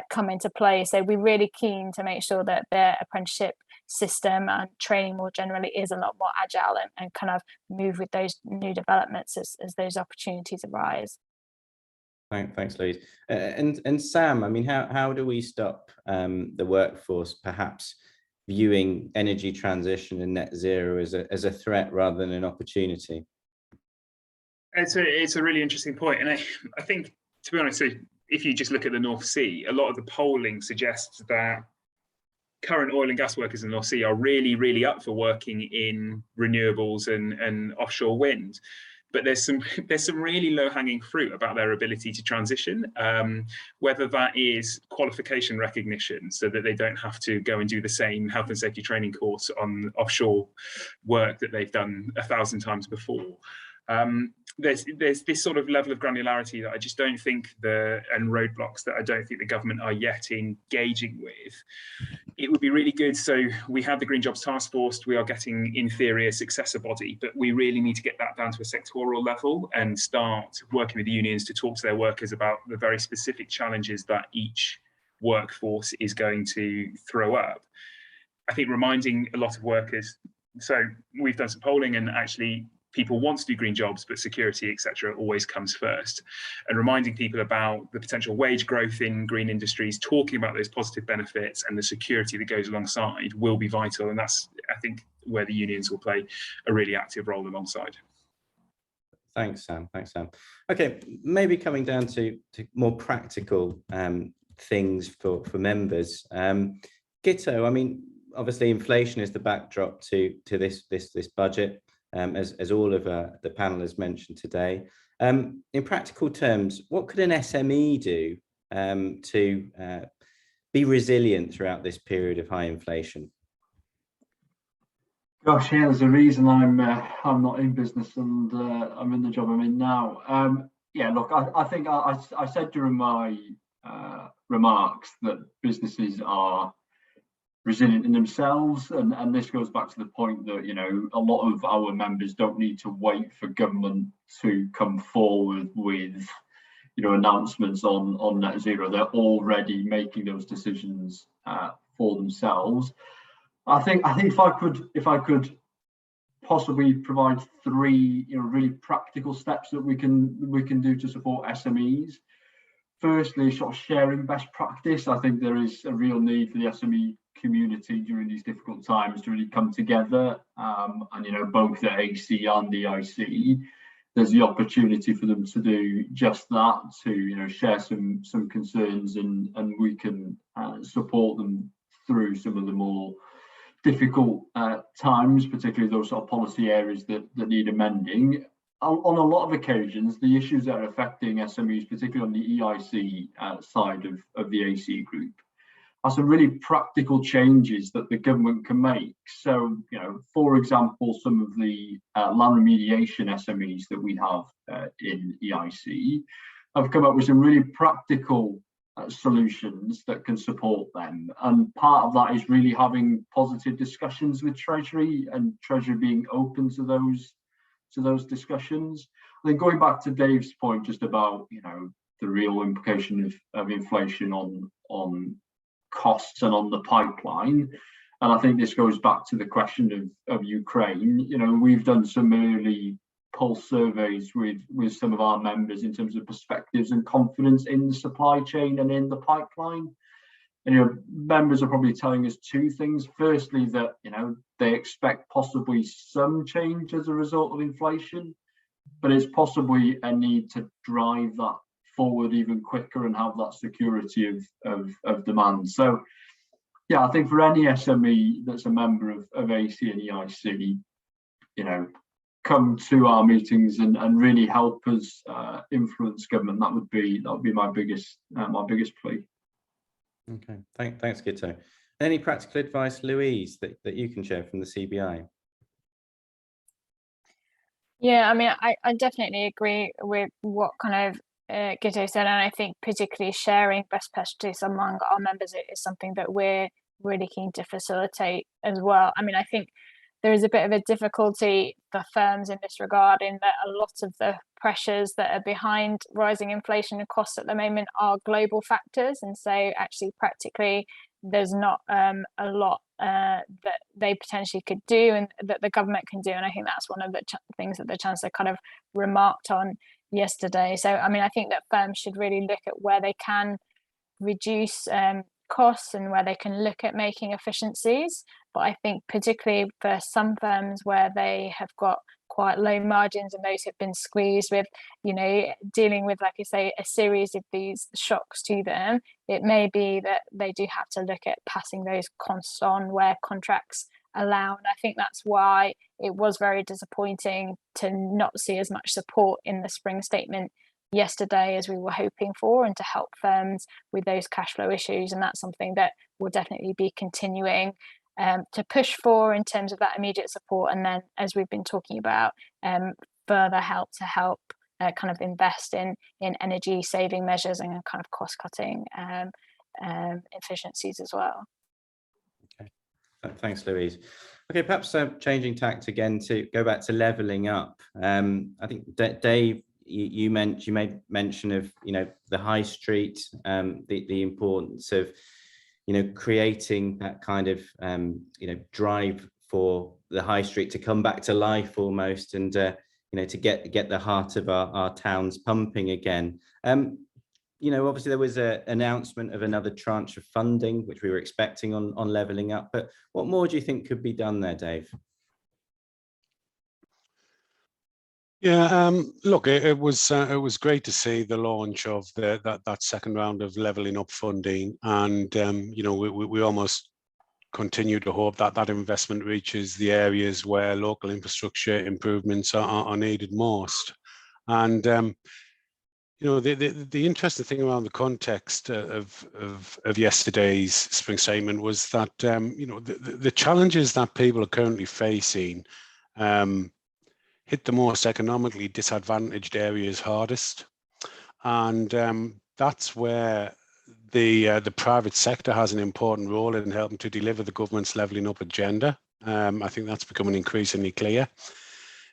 Speaker 3: come into play. So we're really keen to make sure that their apprenticeship system and training more generally is a lot more agile and kind of move with those new developments as those opportunities arise.
Speaker 1: Thanks, Louise. And Sam, I mean, how do we stop the workforce perhaps viewing energy transition and net zero as a threat rather than an opportunity?
Speaker 2: It's a really interesting point, and I think, to be honest, if you just look at the North Sea, a lot of the polling suggests that current oil and gas workers in the North Sea are really, really up for working in renewables and offshore wind. But there's some really low-hanging fruit about their ability to transition, whether that is qualification recognition, so that they don't have to go and do the same health and safety training course on offshore work that they've done 1,000 times before. There's this sort of level of granularity that I just don't think and roadblocks that I don't think the government are yet engaging with. It would be really good. So we have the Green Jobs Task Force. We are getting, in theory, a successor body, but we really need to get that down to a sectoral level and start working with the unions to talk to their workers about the very specific challenges that each workforce is going to throw up. I think reminding a lot of workers, so we've done some polling, and actually people want to do green jobs, but security, etc., always comes first. And reminding people about the potential wage growth in green industries, talking about those positive benefits and the security that goes alongside will be vital. And that's, I think, where the unions will play a really active role alongside.
Speaker 1: Thanks, Sam. Okay, maybe coming down to more practical things for members. Guto, I mean, obviously inflation is the backdrop to this budget. As all of the panel has mentioned today. In practical terms, what could an SME do to be resilient throughout this period of high inflation?
Speaker 5: Gosh, yeah, there's a reason I'm not in business and I'm in the job I'm in now. Yeah, look, I think I said during my remarks that businesses are resilient in themselves, and this goes back to the point that, you know, a lot of our members don't need to wait for government to come forward with, you know, announcements on net zero. They're already making those decisions for themselves. I think if I could possibly provide 3, you know, really practical steps that we can do to support SMEs. Firstly, sort of sharing best practice. I think there is a real need for the SME community during these difficult times to really come together, and, you know, both at AC and EIC, there's the opportunity for them to do just that, to, you know, share some concerns, and we can support them through some of the more difficult times, particularly those sort of policy areas that need amending. On a lot of occasions, the issues that are affecting SMEs, particularly on the EIC side of the AC group, are some really practical changes that the government can make. So, you know, for example, some of the land remediation SMEs that we have in EIC have come up with some really practical solutions that can support them. And part of that is really having positive discussions with Treasury, and Treasury being open to those discussions. And then going back to Dave's point just about, you know, the real implication of inflation on costs and on the pipeline, and I think this goes back to the question of Ukraine. You know, we've done some early pulse surveys with some of our members in terms of perspectives and confidence in the supply chain and in the pipeline. And, you know, members are probably telling us 2 things. Firstly, that, you know, they expect possibly some change as a result of inflation, but it's possibly a need to drive that forward even quicker and have that security of demand. So yeah, I think for any SME that's a member of AC and EIC, you know, come to our meetings and really help us influence government. That would be my biggest plea.
Speaker 1: Okay, thanks, Guto. Any practical advice, Louise, that you can share from the CBI?
Speaker 3: Yeah, I mean, I definitely agree with what kind of Guto said, and I think particularly sharing best practice among our members is something that we're really keen to facilitate as well. I mean, I think there is a bit of a difficulty for firms in this regard, in that a lot of the pressures that are behind rising inflation and costs at the moment are global factors, and so actually practically there's not a lot that they potentially could do and that the government can do. And I think that's one of the things that the Chancellor kind of remarked on yesterday. So I mean, I think that firms should really look at where they can reduce costs and where they can look at making efficiencies. But I think particularly for some firms where they have got quite low margins and those who've been squeezed with, you know, dealing with, like I say, a series of these shocks to them, it may be that they do have to look at passing those costs on where contracts allow. And I think that's why it was very disappointing to not see as much support in the spring statement yesterday as we were hoping for, and to help firms with those cash flow issues. And that's something that we'll definitely be continuing to push for in terms of that immediate support, and then, as we've been talking about, further help kind of invest in energy saving measures and kind of cost cutting efficiencies as well.
Speaker 1: Okay, thanks, Louise. Okay, perhaps changing tact again to go back to levelling up. I think Dave, you made mention of, you know, the high street, the importance of, you know, creating that kind of, you know, drive for the high street to come back to life almost, and, you know, to get the heart of our towns pumping again. You know, obviously there was an announcement of another tranche of funding, which we were expecting on levelling up, but what more do you think could be done there, Dave?
Speaker 4: Yeah, look, it was great to see the launch of that second round of levelling up funding, and you know, we almost continue to hope that that investment reaches the areas where local infrastructure improvements are needed most. And you know, the interesting thing around the context of yesterday's spring statement was that you know, the challenges that people are currently facing hit the most economically disadvantaged areas hardest, and that's where the private sector has an important role in helping to deliver the government's levelling up agenda. I think that's becoming increasingly clear,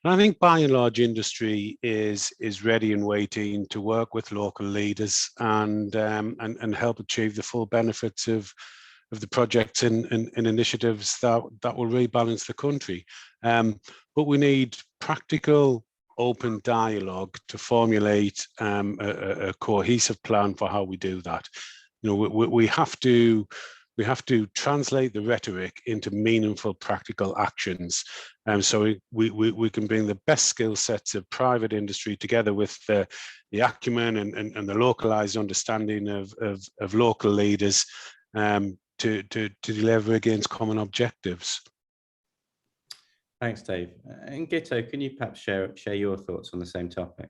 Speaker 4: and I think by and large industry is ready and waiting to work with local leaders and help achieve the full benefits of the projects and initiatives that will rebalance the country. But we need practical, open dialogue to formulate a cohesive plan for how we do that. You know, we have to translate the rhetoric into meaningful, practical actions, so we can bring the best skill sets of private industry together with the acumen and the localized understanding of local leaders to deliver against common objectives.
Speaker 1: Thanks, Dave. And Guto, can you perhaps share your thoughts on the same topic?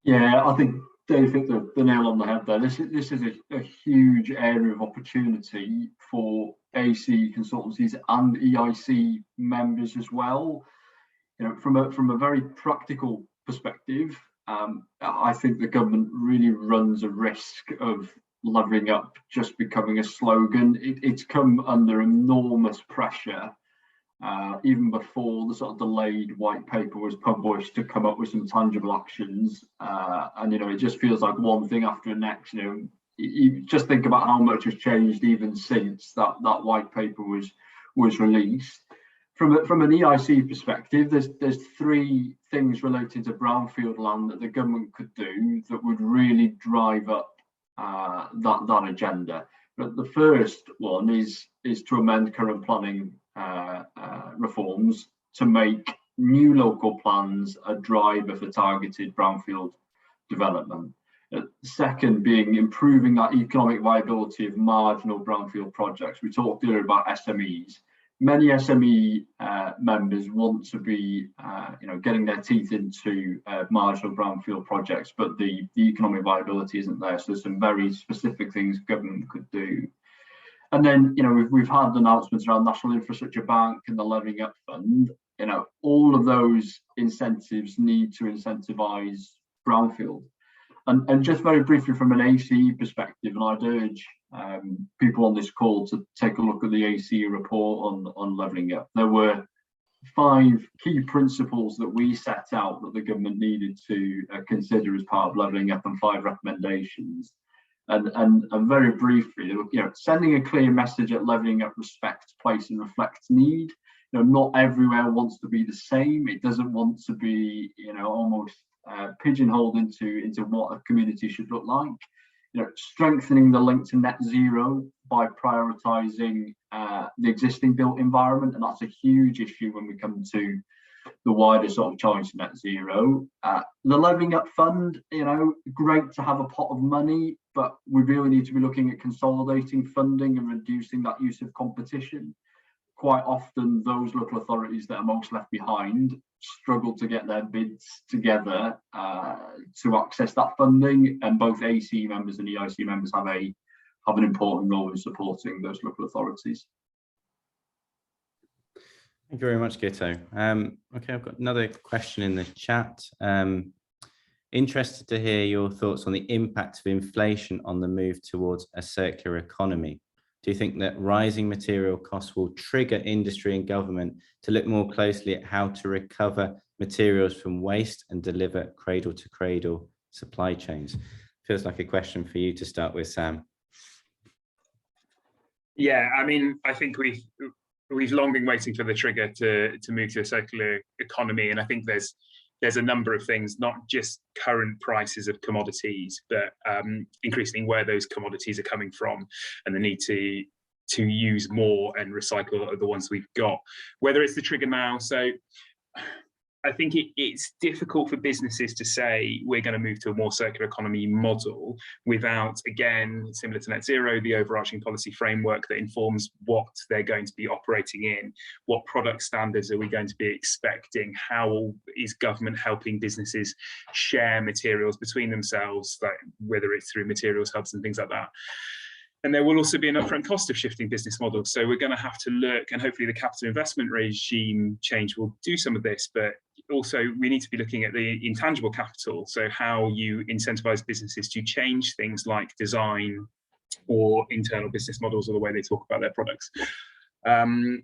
Speaker 5: Yeah, I think Dave hit the nail on the head there. This is a huge area of opportunity for AC consultancies and EIC members as well. You know, from a very practical perspective, I think the government really runs a risk of levelling up just becoming a slogan. It's come under enormous pressure, even before the sort of delayed white paper was published, to come up with some tangible actions. And, you know, it just feels like one thing after the next. You know, you just think about how much has changed even since that white paper was released. From an EIC perspective, there's three things related to brownfield land that the government could do that would really drive up that agenda. But the first one is to amend current planning reforms to make new local plans a driver for targeted brownfield development. Second being improving that economic viability of marginal brownfield projects. We talked earlier about SMEs. Many SME members want to be, getting their teeth into marginal brownfield projects, but the economic viability isn't there. So there's some very specific things government could do. And then, we've had announcements around National Infrastructure Bank and the Levelling Up Fund. All of those incentives need to incentivise brownfield. And just very briefly from an ACE perspective, and I'd urge people on this call to take a look at the ACE report on levelling up. There were 5 key principles that we set out that the government needed to consider as part of levelling up, and 5 recommendations. And very briefly, sending a clear message at levelling up respects place and reflects need. Not everywhere wants to be the same. It doesn't want to be, almost pigeonholed into what a community should look like. Strengthening the link to net zero by prioritising the existing built environment, and that's a huge issue when we come to the wider sort of challenge to net zero. The Levelling Up Fund, great to have a pot of money, but we really need to be looking at consolidating funding and reducing that use of competition. Quite often, those local authorities that are most left behind struggle to get their bids together to access that funding, and both ACE members and EIC members have an important role in supporting those local authorities.
Speaker 1: Thank you very much, Guto. Okay, I've got another question in the chat. Interested to hear your thoughts on the impact of inflation on the move towards a circular economy. Do you think that rising material costs will trigger industry and government to look more closely at how to recover materials from waste and deliver cradle to cradle supply chains? Feels like a question for you to start with, Sam.
Speaker 2: Yeah, I mean, I think we've long been waiting for the trigger to move to a circular economy, and I think there's a number of things, not just current prices of commodities, but increasingly where those commodities are coming from, and the need to use more and recycle the ones we've got. Whether it's the trigger now, so I think it's difficult for businesses to say we're going to move to a more circular economy model without, again, similar to net zero, the overarching policy framework that informs what they're going to be operating in, what product standards are we going to be expecting, how is government helping businesses share materials between themselves, like whether it's through materials hubs and things like that. And there will also be an upfront cost of shifting business models. So we're going to have to look, and hopefully the capital investment regime change will do some of this, but also we need to be looking at the intangible capital. So how you incentivize businesses to change things like design or internal business models or the way they talk about their products. And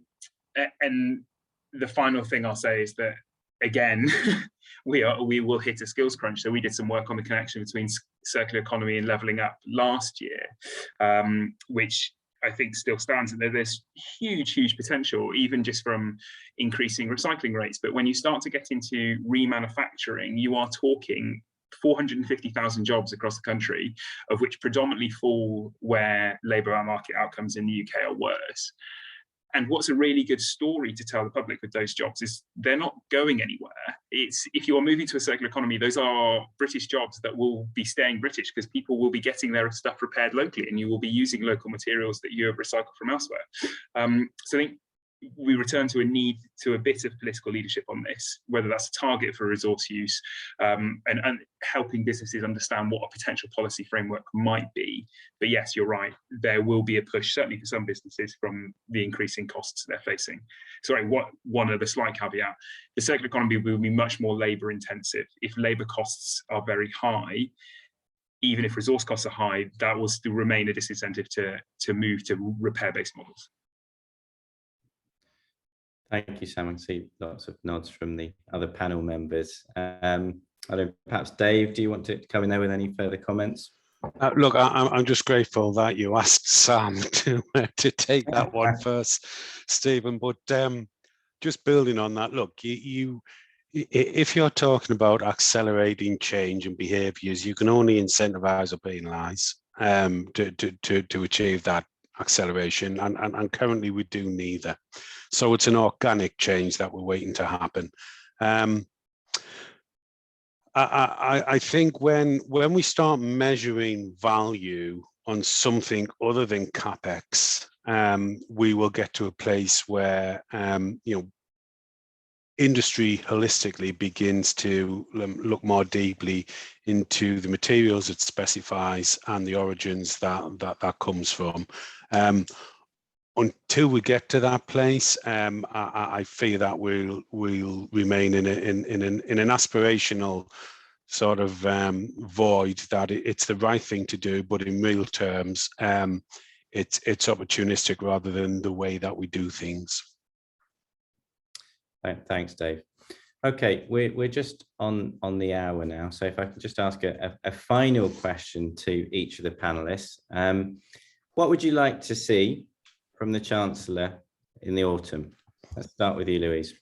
Speaker 2: the final thing I'll say is that, again, we will hit a skills crunch. So we did some work on the connection between circular economy and levelling up last year, which I think still stands, and there's huge potential, even just from increasing recycling rates. But when you start to get into remanufacturing, you are talking 450,000 jobs across the country, of which predominantly fall where labour market outcomes in the UK are worse. And what's a really good story to tell the public with those jobs is they're not going anywhere. It's, if you are moving to a circular economy, those are British jobs that will be staying British, because people will be getting their stuff repaired locally, and you will be using local materials that you have recycled from elsewhere. So I think we return to a need to a bit of political leadership on this, whether that's a target for resource use, and helping businesses understand what a potential policy framework might be. But yes, you're right, there will be a push, certainly for some businesses, from the increasing costs they're facing. Sorry, one other slight caveat, the circular economy will be much more labour intensive. If labour costs are very high, even if resource costs are high, that will still remain a disincentive to move to repair-based models.
Speaker 1: Thank you, Sam. I see lots of nods from the other panel members. I don't, perhaps Dave, do you want to come in there with any further comments?
Speaker 4: Look, I'm just grateful that you asked Sam to take that one first, Stephen. But just building on that, look, if you're talking about accelerating change and behaviours, you can only incentivise or penalise to achieve that acceleration, and currently we do neither. So it's an organic change that we're waiting to happen. I think when we start measuring value on something other than CapEx, we will get to a place where industry holistically begins to look more deeply into the materials it specifies and the origins that comes from. Until we get to that place, I fear that we'll remain in an aspirational sort of void, that it's the right thing to do, but in real terms, it's opportunistic rather than the way that we do things.
Speaker 1: Thanks, Dave. Okay, we're just on the hour now, so if I could just ask a final question to each of the panelists. What would you like to see from the Chancellor in the autumn? Let's start with you, Louise.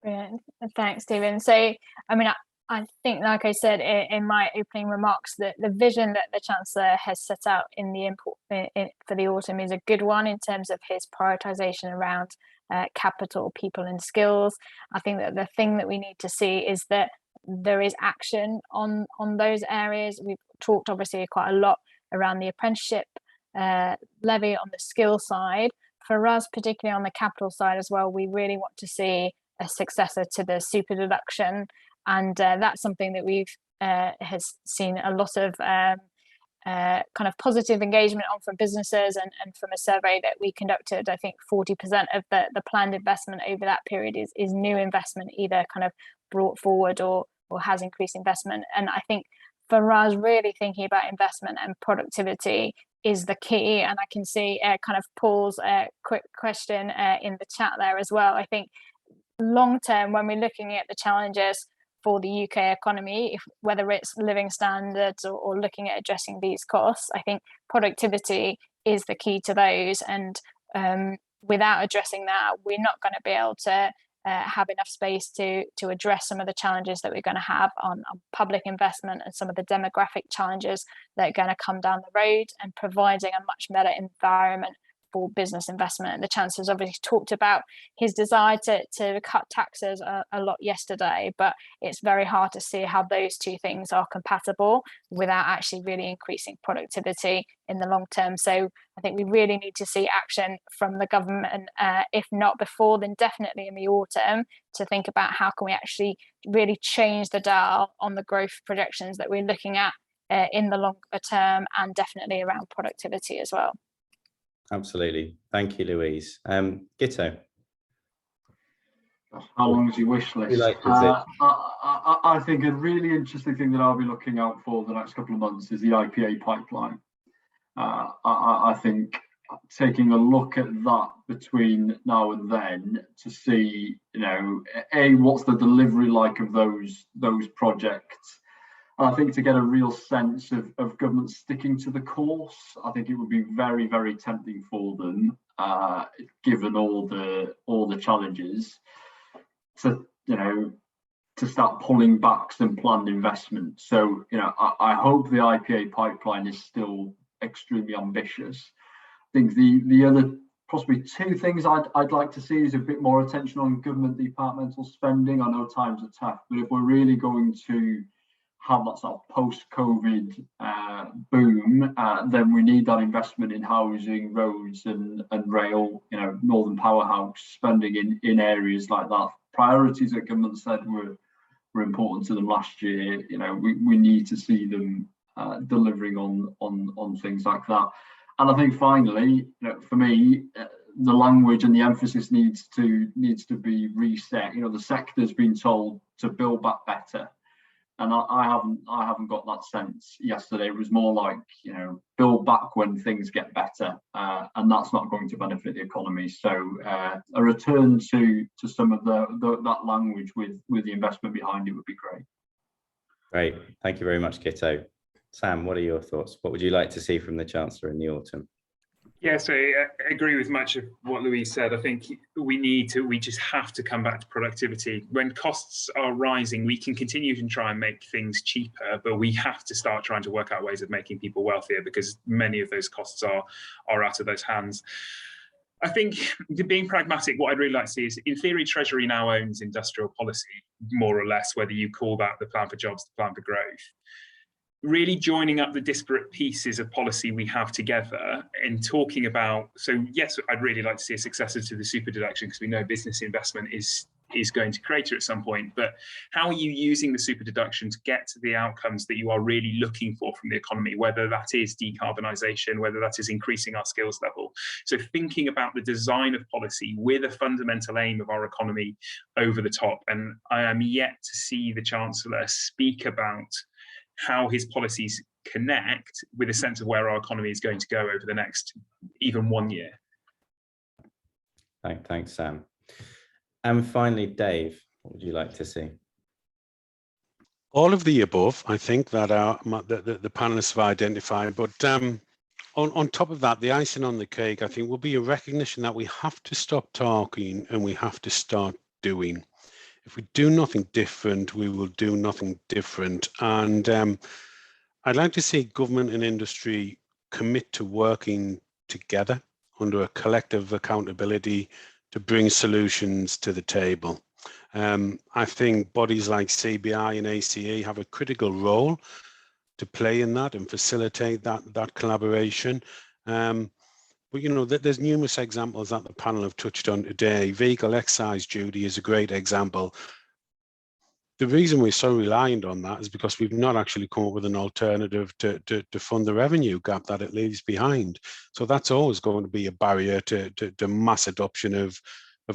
Speaker 3: Brilliant. Thanks, Stephen. So, I mean, I think, like I said in my opening remarks, that the vision that the Chancellor has set out in for the autumn is a good one in terms of his prioritisation around capital, people and skills. I think that the thing that we need to see is that there is action on those areas. We've talked obviously quite a lot around the apprenticeship levy on the skill side. For us, particularly on the capital side as well, we really want to see a successor to the super deduction. And that's something that we've has seen a lot of kind of positive engagement on from businesses, and from a survey that we conducted, I think 40% of the planned investment over that period is new investment, either kind of brought forward or has increased investment. And I think for us, really thinking about investment and productivity is the key. And I can see kind of Paul's quick question in the chat there as well. I think long term, when we're looking at the challenges for the UK economy, whether it's living standards or looking at addressing these costs, I think productivity is the key to those. And without addressing that, we're not going to be able to have enough space to address some of the challenges that we're going to have on public investment and some of the demographic challenges that are going to come down the road, and providing a much better environment for business investment. And the Chancellor's obviously talked about his desire to cut taxes a lot yesterday, but it's very hard to see how those two things are compatible without actually really increasing productivity in the long term. So I think we really need to see action from the government, if not before, then definitely in the autumn, to think about how can we actually really change the dial on the growth projections that we're looking at in the longer term, and definitely around productivity as well.
Speaker 1: Absolutely. Thank you, Louise. Guto.
Speaker 5: How long is your wish list? I think a really interesting thing that I'll be looking out for the next couple of months is the IPA pipeline. I think taking a look at that between now and then to see, what's the delivery like of those projects. And I think to get a real sense of government sticking to the course, I think it would be very, very tempting for them, given all the challenges, to start pulling back some planned investment. So I hope the IPA pipeline is still extremely ambitious. I think the other possibly two things I'd like to see is a bit more attention on government departmental spending. I know times are tough, but if we're really going to have that sort of post-COVID boom, then we need that investment in housing, roads and rail, Northern Powerhouse spending in areas like that. Priorities that government said were important to them last year, we need to see them delivering on things like that. And I think finally, for me, the language and the emphasis needs to be reset. The sector's been told to build back better. And I haven't got that sense yesterday. It was more like, build back when things get better, and that's not going to benefit the economy. So a return to some of that language with the investment behind it would be great.
Speaker 1: Great, thank you very much, Guto. Sam, what are your thoughts? What would you like to see from the Chancellor in the autumn?
Speaker 2: Yeah, so I agree with much of what Louise said. I think we just have to come back to productivity. When costs are rising, we can continue to try and make things cheaper, but we have to start trying to work out ways of making people wealthier, because many of those costs are out of those hands. I think being pragmatic, what I'd really like to see is, in theory, Treasury now owns industrial policy, more or less, whether you call that the plan for jobs, the plan for growth. Really joining up the disparate pieces of policy we have together and talking about, so yes, I'd really like to see a successor to the super deduction because we know business investment is going to crater at some point, but how are you using the super deduction to get to the outcomes that you are really looking for from the economy, whether that is decarbonisation, whether that is increasing our skills level. So thinking about the design of policy with a fundamental aim of our economy over the top. And I am yet to see the Chancellor speak about how his policies connect with a sense of where our economy is going to go over the next even 1 year.
Speaker 1: Thanks, Sam. And finally, Dave, what would you like to see?
Speaker 4: All of the above, I think, that the panelists have identified. But on top of that, the icing on the cake, I think, will be a recognition that we have to stop talking and we have to start doing. If we do nothing different, we will do nothing different. And I'd like to see government and industry commit to working together under a collective accountability to bring solutions to the table. I think bodies like CBI and ACE have a critical role to play in that and facilitate that collaboration. But you know, there's numerous examples that the panel have touched on today. Vehicle excise duty is a great example. The reason we're so reliant on that is because we've not actually come up with an alternative to fund the revenue gap that it leaves behind. So that's always going to be a barrier to mass adoption of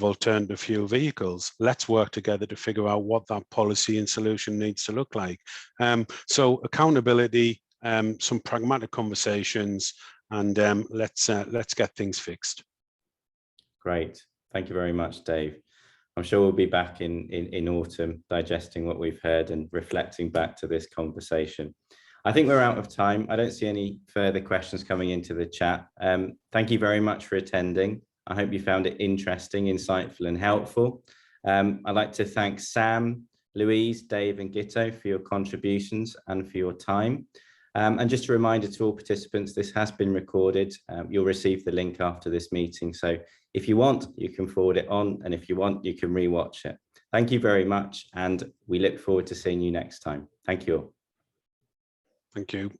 Speaker 4: alternative fuel vehicles. Let's work together to figure out what that policy and solution needs to look like. So accountability, some pragmatic conversations, and let's get things fixed.
Speaker 1: Great. Thank you very much, Dave. I'm sure we'll be back in autumn, digesting what we've heard and reflecting back to this conversation. I think we're out of time. I don't see any further questions coming into the chat. Thank you very much for attending. I hope you found it interesting, insightful, and helpful. I'd like to thank Sam, Louise, Dave, and Guto for your contributions and for your time. And just a reminder to all participants, this has been recorded. You'll receive the link after this meeting. So if you want, you can forward it on. And if you want, you can rewatch it. Thank you very much. And we look forward to seeing you next time. Thank you all.
Speaker 4: Thank you.